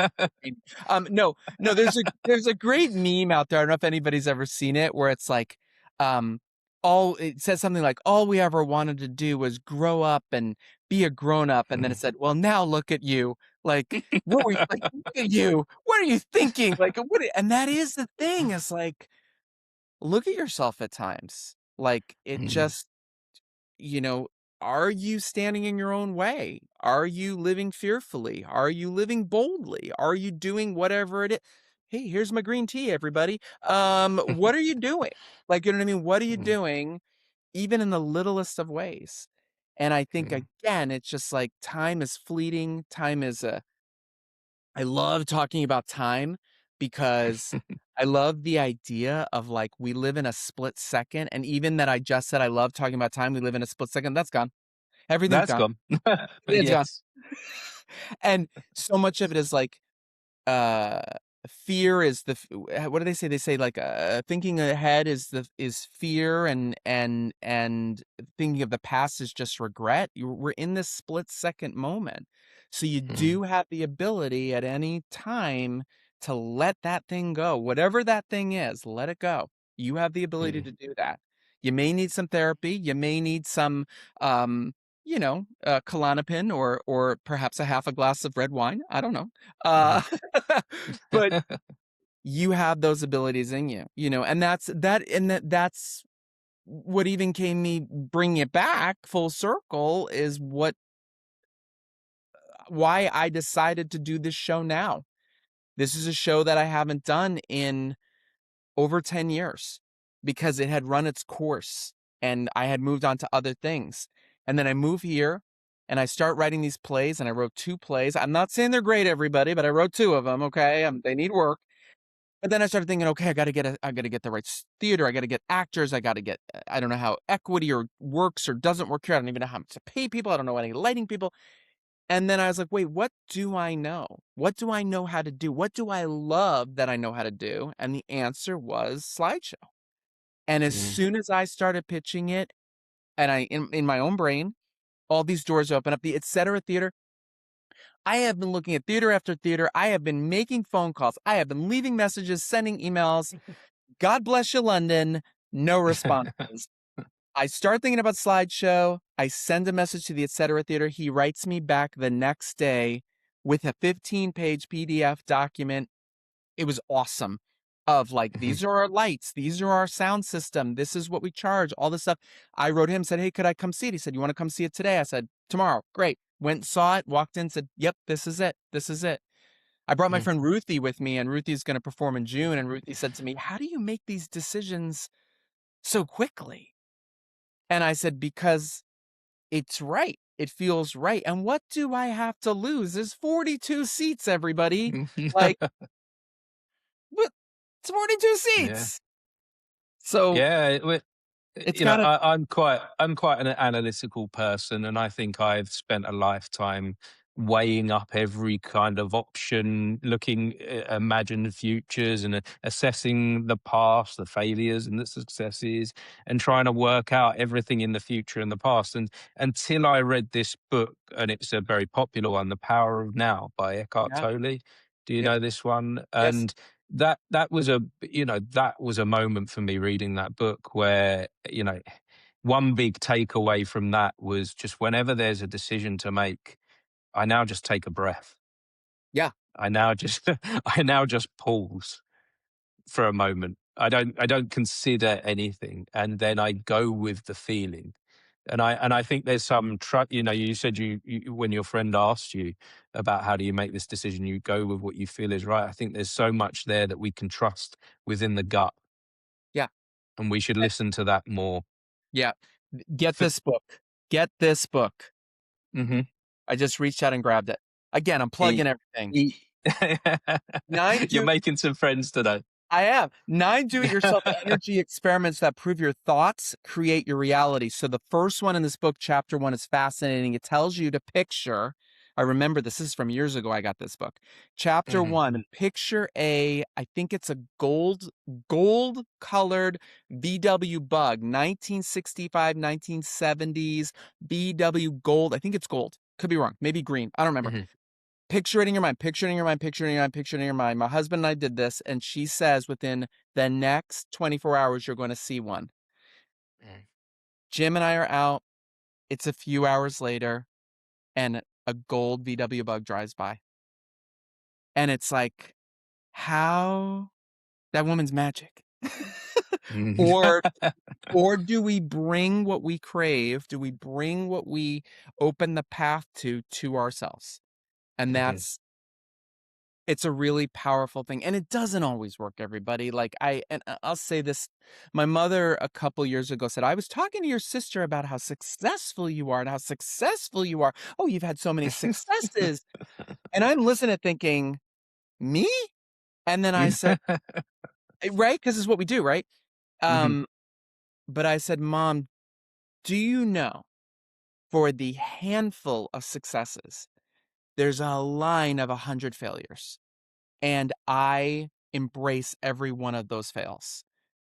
No, there's a great meme out there. I don't know if anybody's ever seen it, where it's like, um, all it says something like, all we ever wanted to do was grow up and be a grown up, and then it said, well, now look at you. Like, what were you like? Look at you. What are you thinking? Like, and that is the thing. It's like, look at yourself at times. Like, it Mm, just you know, are you standing in your own way? Are you living fearfully? Are you living boldly? Are you doing whatever it is? Hey, here's my green tea, everybody. What are you doing? Like, you know what I mean? What are you mm, doing, even in the littlest of ways? And I think mm. again, it's just like time is fleeting. I love talking about time because I love the idea of like we live in a split second. And even that I just said I love talking about time, we live in a split second, that's gone. Everything's That's gone. gone. It's gone. Yes. And so much of it is like uh fear is what do they say? They say like thinking ahead is fear, and thinking of the past is just regret. We're in this split second moment, so you Mm, do have the ability at any time to let that thing go, whatever that thing is. Let it go. You have the ability mm, to do that. You may need some therapy, you may need some Klonopin, or perhaps a half a glass of red wine, I don't know. uh mhm. but you have those abilities in you, and that's what even came me bringing it back full circle is why I decided to do this show now. This is a show that I haven't done in over 10 years because it had run its course and I had moved on to other things. And then I move here and I start writing these plays, and I wrote 2 plays. I'm not saying they're great, everybody, but I wrote 2 of them, okay? They need work. But then I started thinking, okay, I gotta get the right theater. I gotta get actors. I gotta get, I don't know how equity or works or doesn't work here. I don't even know how to pay people. I don't know any lighting people. And then I was like, wait, what do I know? What do I know how to do? What do I love that I know how to do? And the answer was Slideshow. And as Mm, soon as I started pitching it, and in my own brain, all these doors open up. The Etcetera Theatre. I have been looking at theater after theater. I have been making phone calls. I have been leaving messages, sending emails. God bless you, London. No responses. I start thinking about Slideshow. I send a message to the Etcetera Theatre. He writes me back the next day with a 15-page PDF document. It was awesome. Of like, mhm, these are our lights, these are our sound system, this is what we charge, all this stuff. I wrote him, said, hey, could I come see it? He said, you want to come see it today? I said, tomorrow. Great. Went and saw it, walked in, said, yep, this is it. This is it. I brought my mm, friend Ruthie with me, and Ruthie's going to perform in June. And Ruthie said to me, how do you make these decisions so quickly? And I said, because it's right. It feels right. And what do I have to lose? There's 42 seats, everybody. mhm. Like, what? It's 42 Yeah. seats. So Yeah, it's you know, gotta, I'm quite an analytical person, and I think I've spent a lifetime weighing up every kind of option, looking at imagined futures, and assessing the past, the failures and the successes, and trying to work out everything in the future and the past. And until I read this book, and it's a very popular one, "The Power of Now" by Eckhart yeah, Tolle. Do you yep, know this one? yes, And that was that was a moment for me reading that book where, one big takeaway from that was just whenever there's a decision to make, I now just take a breath. yeah, I now just I now just pause for a moment. I don't consider anything, and then I go with the feeling. And I think there's some you said you when your friend asked you about how do you make this decision, you go with what you feel is right. I think there's so much there that we can trust within the gut, yeah, and we should eh, listen to that more. yeah. Get For this book. Get this book. Mhm. I just reached out and grabbed it. Again, I'm E plugging everything. e 9 You're do making some friends today. I am. 9 do-it-yourself energy experiments that prove your thoughts create your reality. So the first one in this book, chapter 1, is fascinating. It tells you to picture I remember this is from years ago. I got this book. Chapter Mhm, 1, picture I think it's a gold colored VW Bug, 1965, 1970s VW gold. I think it's gold. Could be wrong. Maybe green. I don't remember. mhm, Picture it in your mind. Picture it in your mind. Picture it in your mind. Picture it in your mind. My husband and I did this, and she says within the next 24 hours, you're going to see one. mm, Jim and I are out. It's a few hours later, and a gold VW Bug drives by. And it's like, how that woman's magic. mm. Or do we bring what we crave? Do we bring what we open the path to ourselves? And Mhm, it's a really powerful thing. And it doesn't always work, everybody. Like I'll say this. My mother a couple years ago said, I was talking to your sister about how successful you are and how successful you are. Oh, you've had so many successes. And I'm listening thinking, me? And then I said, right? Because it's what we do, right? mhm, Um, but I said, Mom, do you know for the handful of successes, there's a line of 100 failures. And I embrace every one of those fails.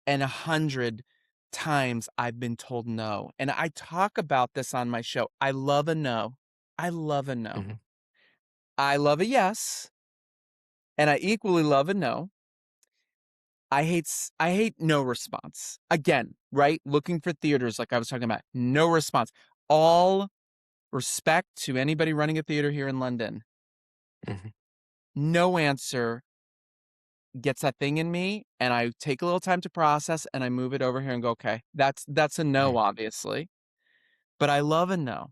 And 100 times I've been told no. And I talk about this on my show. I love a no. I love a no. mhm, I love a yes. And I equally love a no. I hate no response. Again, right? Looking for theaters like I was talking about. No response. All respect to anybody running a theater here in London. mhm, No answer gets that thing in me, and I take a little time to process and I move it over here and go, okay, that's a no, mhm, obviously. But I love a no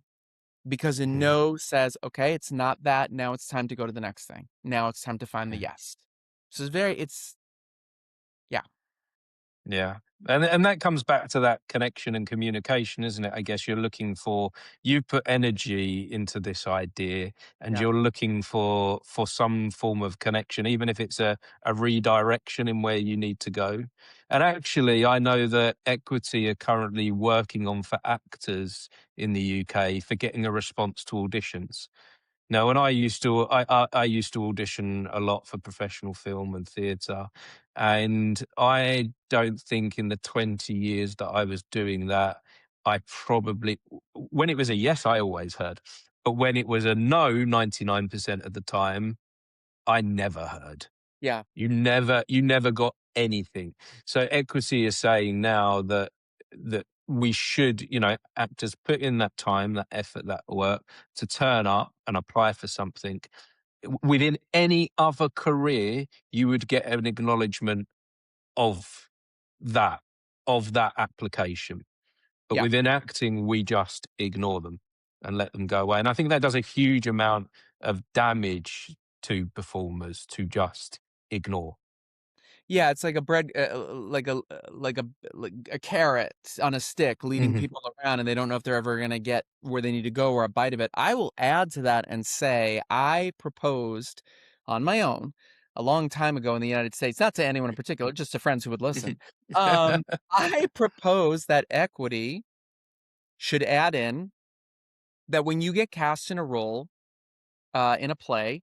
because a mhm, no says, okay, it's not that. Now it's time to go to the next thing. Now it's time to find the mhm. yes. So it's yeah, Yeah. And that comes back to that connection and communication, isn't it? I guess you put energy into this idea and yeah, you're looking for some form of connection, even if it's a redirection in where you need to go. And actually I know that Equity are currently working on for actors in the UK for getting a response to auditions. No, and I used to audition a lot for professional film and theatre, and I don't think in the 20 years that I was doing that, I probably when it was a yes, I always heard, but when it was a no, 99% of the time, I never heard. yeah, You never got anything. So Equity is saying now that we should, actors put in that time, that effort, that work to turn up and apply for something. Within any other career, you would get an acknowledgement of that, of that application. But yeah. within acting, we just ignore them and let them go away. And I think that does a huge amount of damage to performers to just ignore. Yeah, it's like a bread, like a carrot on a stick leading Mhm, people around, and they don't know if they're ever gonna get where they need to go or a bite of it. I will add to that and say I proposed on my own a long time ago in the United States, not to anyone in particular, just to friends who would mhm. listen. I proposed that Equity should add in that when you get cast in a role, in a play,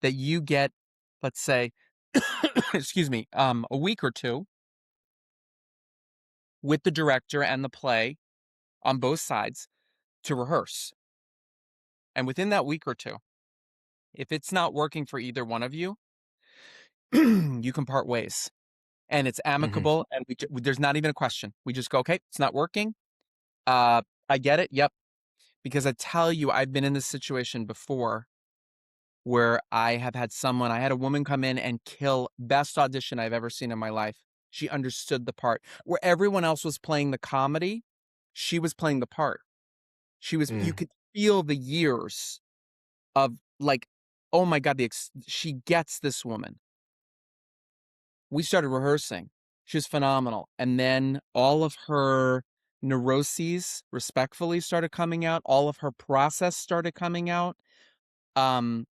that you get, let's say, excuse me, a week or two with the director and the play on both sides to rehearse. And within that week or two, if it's not working for either one of you, you can part ways. And it's Mhm, amicable, and there's not even a question. We just go, okay, it's not working. I get it. Yep. Because I tell you, I've been in this situation before where I had a woman come in and kill best audition I've ever seen in my life. She understood the part. Where everyone else was playing the comedy, she was playing the part. You mm, could feel the years of like, oh my God, she gets this woman. We started rehearsing. She was phenomenal. And then all of her neuroses respectfully started coming out. All of her process started coming out. Um,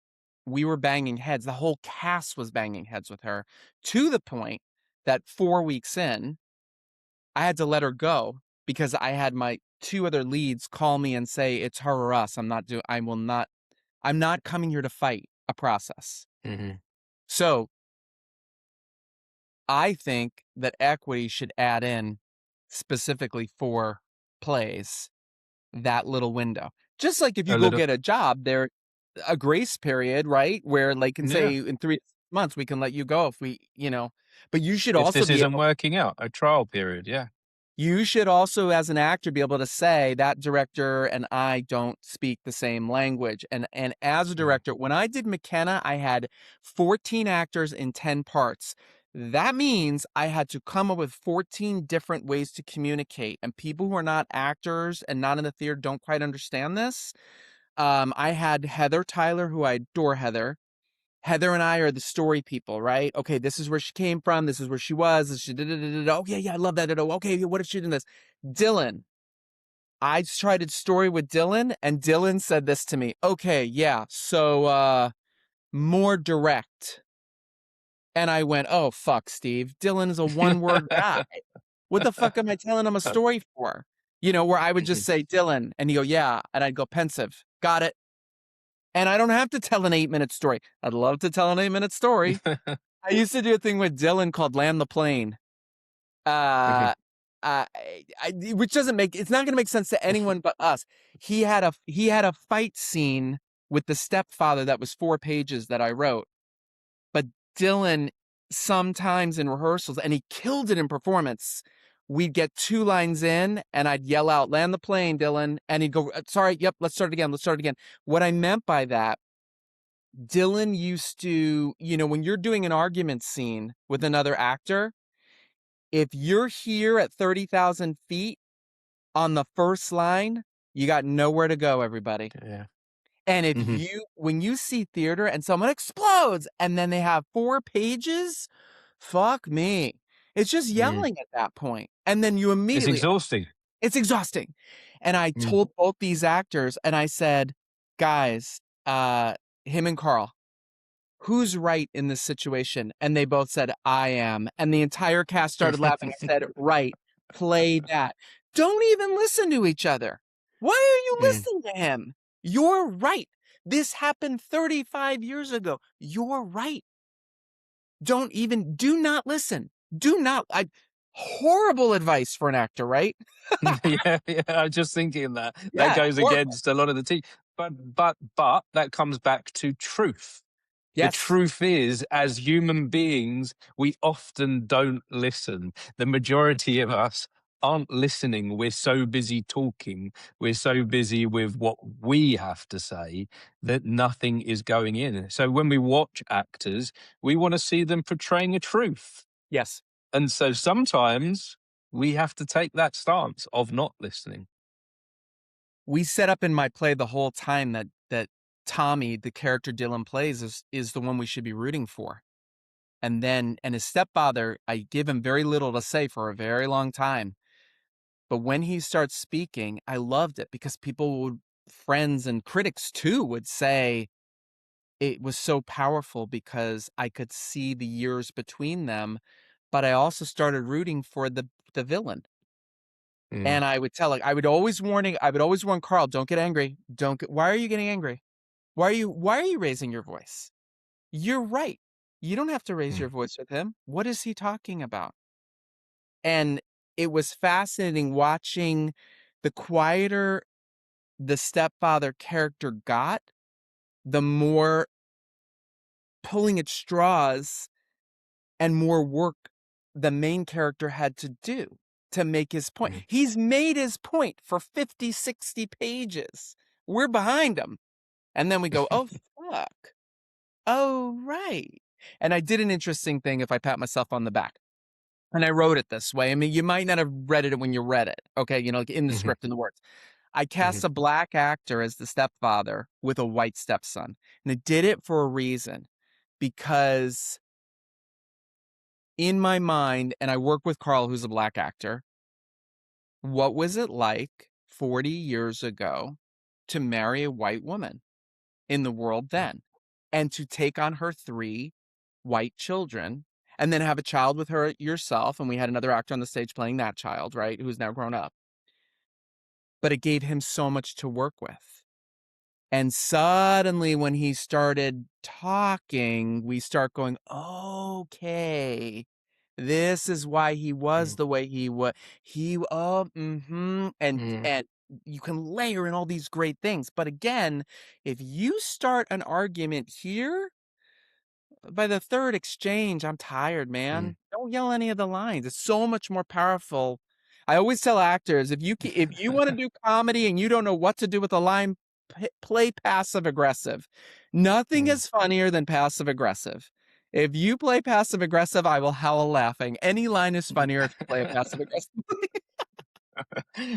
we were banging heads. The whole cast was banging heads with her to the point that 4 weeks in, I had to let her go because I had my two other leads call me and say, it's her or us. I will not. I'm not coming here to fight a process. Mhm. So I think that equity should add in specifically for plays that little window. Just like if you A go little, get a job, there a grace period, right? Where like can yeah. say in 3 months we can let you go if we, but you should If also this be isn't able working out, a trial period, yeah. you should also, as an actor, be able to say that director and I don't speak the same language. And as a Mm, director, when I did McKenna, I had 14 actors in 10 parts. That means I had to come up with 14 different ways to communicate. And people who are not actors and not in the theater don't quite understand this. I had Heather Tyler, who I adore Heather. Heather and I are the story people, right? Okay, this is where she came from. This is where she was. This she did. Oh yeah, yeah, I love that. Okay, what if she did this? Dylan. I tried to story with Dylan, and Dylan said this to me. Okay, yeah, so more direct. And I went, oh fuck, Steve. Dylan is a one-word guy. What the fuck am I telling him a story for? Where I would just mhm. say Dylan, and he'd go, yeah, and I'd go pensive. Got it. And I don't have to tell an 8-minute story. I'd love to tell an 8-minute story. I used to do a thing with Dylan called Land the Plane. Mhm. Uh, which doesn't make it's not going to make sense to anyone but us. He had a fight scene with the stepfather that was 4 pages that I wrote, but Dylan sometimes in rehearsals, and he killed it in performance. We'd get 2 lines in, and I'd yell out, "Land the plane, Dylan," and he'd go, "Sorry, yep, let's start again. Let's start again." What I meant by that, Dylan used to, when you're doing an argument scene with another actor, if you're here at 30,000 feet on the first line, you got nowhere to go, everybody. Yeah. And Mhm. when you see theater and someone explodes and then they have 4 pages, fuck me. It's just Mm. yelling at that point. And then you It's immediately, exhausting. it's exhausting. And I Mm. told both these actors and I said, guys, him and Carl, who's right in this situation? And they both said, I am. And the entire cast started laughing. I said, right, play that. Don't even listen to each other. Why are you Mm. listening to him? You're right. This happened 35 years ago. You're right. Do not listen. Do not. Horrible advice for an actor, right? Yeah, yeah, I'm just thinking that. That Yeah, goes horrible. against a lot of the team. But that comes back to truth. The Yes. truth is, as human beings, we often don't listen. The majority of us aren't listening. We're so busy talking. We're so busy with what we have to say that nothing is going in. So when we watch actors, we want to see them portraying a truth. Yes. And so sometimes we have to take that stance of not listening. We set up in my play the whole time that Tommy, the character Dylan plays, is the one we should be rooting for. And his stepfather, I give him very little to say for a very long time. But when he starts speaking, I loved it because friends and critics too, would say it was so powerful because I could see the years between them, but I also started rooting for the villain. Mm. And I would always warn Carl, don't get angry. Why are you getting angry? Why are you raising your voice? You're right. You don't have to raise Mm. your voice with him. What is he talking about? And it was fascinating watching the quieter the stepfather character got, the more pulling at straws and more work the main character had to do to make his point. Mm. He's made his point for 50, 60 pages. We're behind him. And then we go, oh, fuck. Oh, right. And I did an interesting thing if I pat myself on the back. And I wrote it this way. I mean, you might not have read it when you read it. Okay. Like in the Mhm. script, in the words. I Mhm. cast a black actor as the stepfather with a white stepson. And I did it for a reason because in my mind, and I work with Carl, who's a black actor, what was it like 40 years ago to marry a white woman in the world then and to take on her 3 white children and then have a child with her yourself? And we had another actor on the stage playing that child, right? Who's now grown up. But it gave him so much to work with. And suddenly when he started talking, we start going, okay, this is why he was Mm, the way he was. mm, And you can layer in all these great things. But again, if you start an argument here, by the third exchange, I'm tired, mm. man. Don't yell any of the lines. It's so much more powerful. I always tell actors, if you want to do comedy and you don't know what to do with a line, play passive aggressive. Nothing Mm. is funnier than passive aggressive. If you play passive aggressive, I will howl laughing. Any line is funnier if you play it passive aggressive.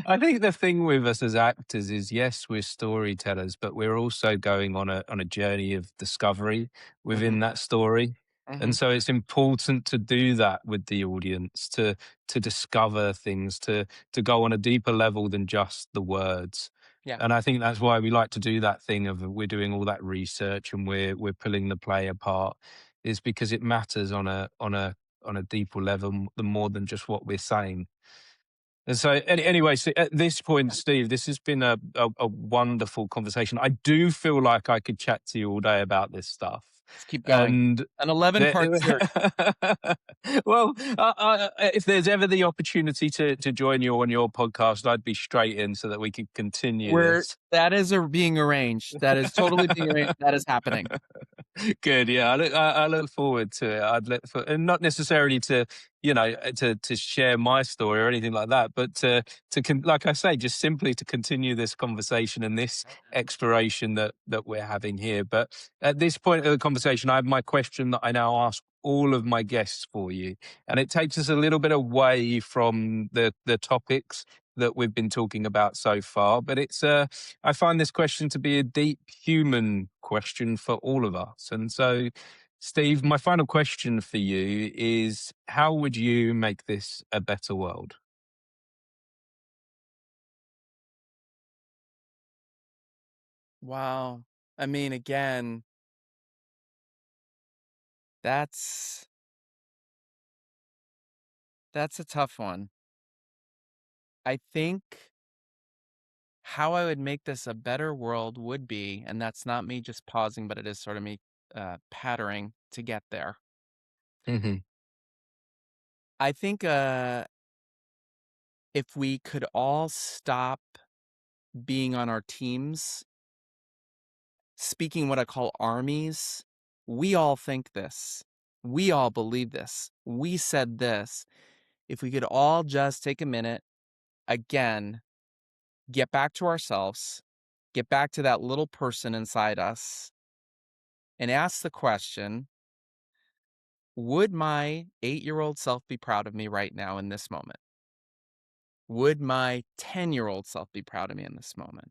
I think the thing with us as actors is, yes, we're storytellers, but we're also going on a journey of discovery Hmm. within that story. And Hmm. so it's important to do that with the audience, to discover things, to go on a deeper level than just the words. Yeah. And I think that's why we like to do that thing of we're doing all that research and we're pulling the play apart, is because it matters on a deeper level, more than just what we're saying. And so, anyway, so at this point, Steve, this has been a wonderful conversation. I do feel like I could chat to you all day about this stuff, Let's keep going. and An 11-part series. well, if there's ever the opportunity to join you on your podcast, I'd be straight in so that we could continue Where this. that is being arranged. That is totally being arranged. That is happening. Good, yeah. I look forward to it. I'd look for, and not necessarily to, to share my story or anything like that, but like I say, just simply to continue this conversation and this exploration that we're having here. But at this point of the conversation, I have my question that I now ask all of my guests for you, and it takes us a little bit away from the topics that we've been talking about so far. But I find this question to be a deep human question for all of us. And so, Steve, my final question for you is, how would you make this a better world? Wow. I mean, again, that's that's a tough one. I think how I would make this a better world would be, and that's not me just pausing, but it is sort of me pattering to get there. Hmm. I think if we could all stop being on our teams, speaking what I call armies, we all think this. We all believe this. We said this. If we could all just take a minute, again, get back to ourselves, get back to that little person inside us, and ask the question, would my 8-year-old self be proud of me right now in this moment? Would my 10-year-old self be proud of me in this moment?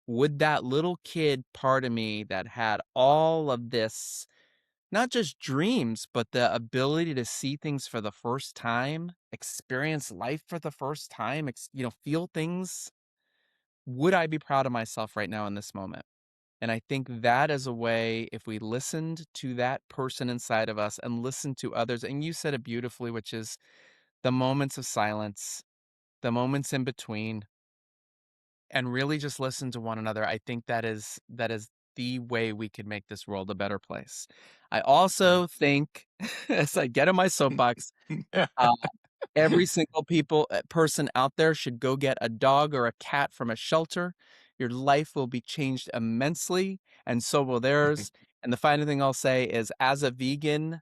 Would that little kid part of me that had all of this, not just dreams, but the ability to see things for the first time, experience life for the first time, feel things, would I be proud of myself right now in this moment? And I think that is a way, if we listened to that person inside of us and listened to others, and you said it beautifully, which is the moments of silence, the moments in between, and really just listen to one another. I think that is the way we could make this world a better place. I also think, as I get in my soapbox, uh, every single person out there should go get a dog or a cat from a shelter. Your life will be changed immensely, and so will theirs. And the final thing I'll say is, as a vegan,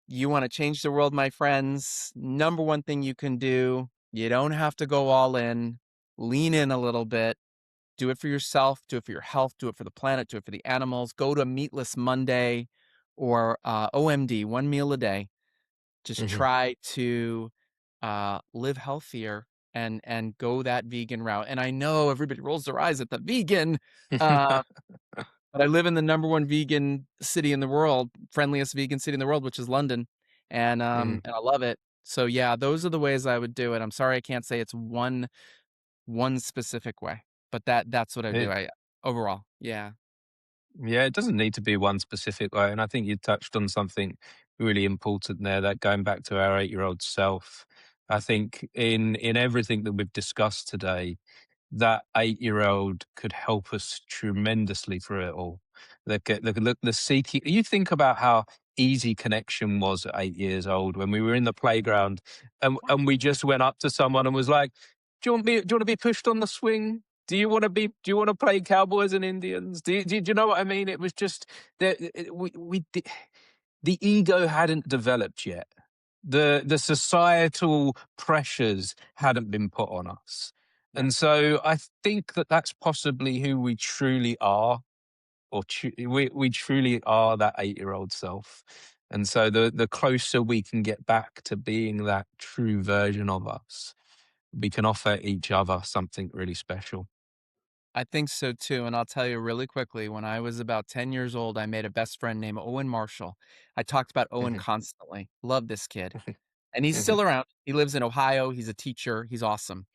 you want to change the world, my friends. Number one thing you can do, you don't have to go all in. Lean in a little bit. Do it for yourself, do it for your health, do it for the planet, do it for the animals. Go to Meatless Monday or OMD, one meal a day. Just Hmm. try to live healthier and go that vegan route. And I know everybody rolls their eyes at the vegan, uh, but I live in the number one vegan city in the world, friendliest vegan city in the world, which is London, and I love it. So yeah, those are the ways I would do it. I'm sorry I can't say it's one specific way, but that's what I do. It, I overall, yeah. yeah, it doesn't need to be one specific way. And I think you touched on something really important there, that going back to our 8-year-old self. I think in everything that we've discussed today, that 8-year-old could help us tremendously through it all. The seeking. You think about how easy connection was at 8 years old when we were in the playground, and we just went up to someone and was like, "Do you want me? Do you want to be pushed on the swing? Do you want to be? Do you want to play cowboys and Indians? Do you know what I mean?" It was just that the ego hadn't developed yet. The societal pressures hadn't been put on us. Yeah. And so I think that that's possibly who we truly are, or we truly are that 8-year-old self. And so the closer we can get back to being that true version of us, we can offer each other something really special. I think so too, and I'll tell you really quickly, when I was about 10 years old, I made a best friend named Owen Marshall. I talked about Owen Mhm, constantly. Love this kid. And he's mhm, still around. He lives in Ohio. He's a teacher. He's awesome.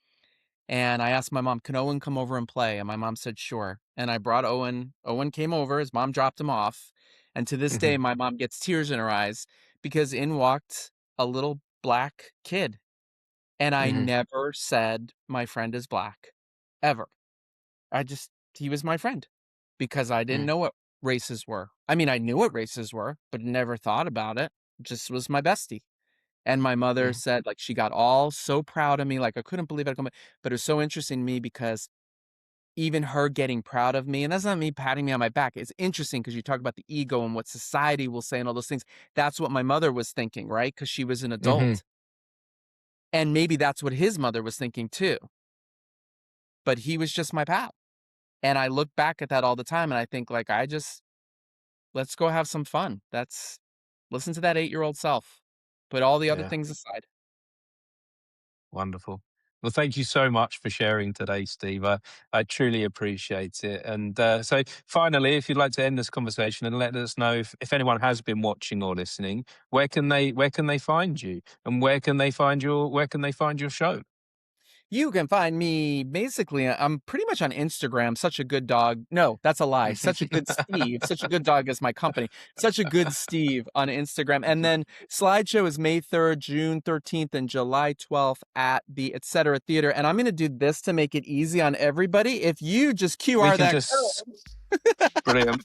And I asked my mom, "Can Owen come over and play?" And my mom said, "Sure." And I brought Owen. Owen came over. His mom dropped him off. And to this day, mhm, my mom gets tears in her eyes because in walked a little black kid. And I mhm, never said, "My friend is black." Ever. He was my friend because I didn't mhm, know what races were. I mean, I knew what races were, but never thought about it. Just was my bestie. And my mother mhm, said, like, she got all so proud of me, like, I couldn't believe it. But it was so interesting to me because even her getting proud of me, and that's not me patting me on my back. It's interesting because you talk about the ego and what society will say and all those things. That's what my mother was thinking, right? Because she was an mhm, adult. And maybe that's what his mother was thinking too. But he was just my pal. And I look back at that all the time and I think, like, let's go have some fun. Listen to that 8-year-old self. Put all the other yeah. things aside. Wonderful. Well, thank you so much for sharing today, Steve. I truly appreciate it. And so, finally, if you'd like to end this conversation and let us know if anyone has been watching or listening, where can they find you, and where can they find your show? You can find me basically, I'm pretty much on Instagram, Such a Good Dog. No, that's a lie. Such a Good Steve. Such a Good Dog is my company. Such a Good Steve on Instagram. And then Slideshow is May 3rd, June 13th, and July 12th at the Etcetera Theatre. And I'm going to do this to make it easy on everybody. If you just We QR can that just brilliant.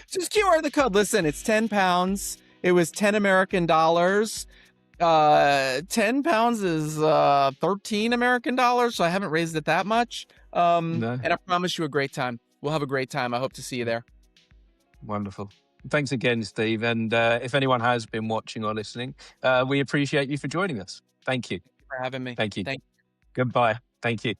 Just QR the code. Listen, it's £10. It was 10 American dollars. 10 pounds is 13 American dollars, so I haven't raised it that much. No, And I promise you a great time. We'll have a great time. I hope to see you there. wonderful. Thanks again, Steve. And if anyone has been watching or listening, we appreciate you for joining us. Thank you. For having me. Thank you. Thank Goodbye. Thank you.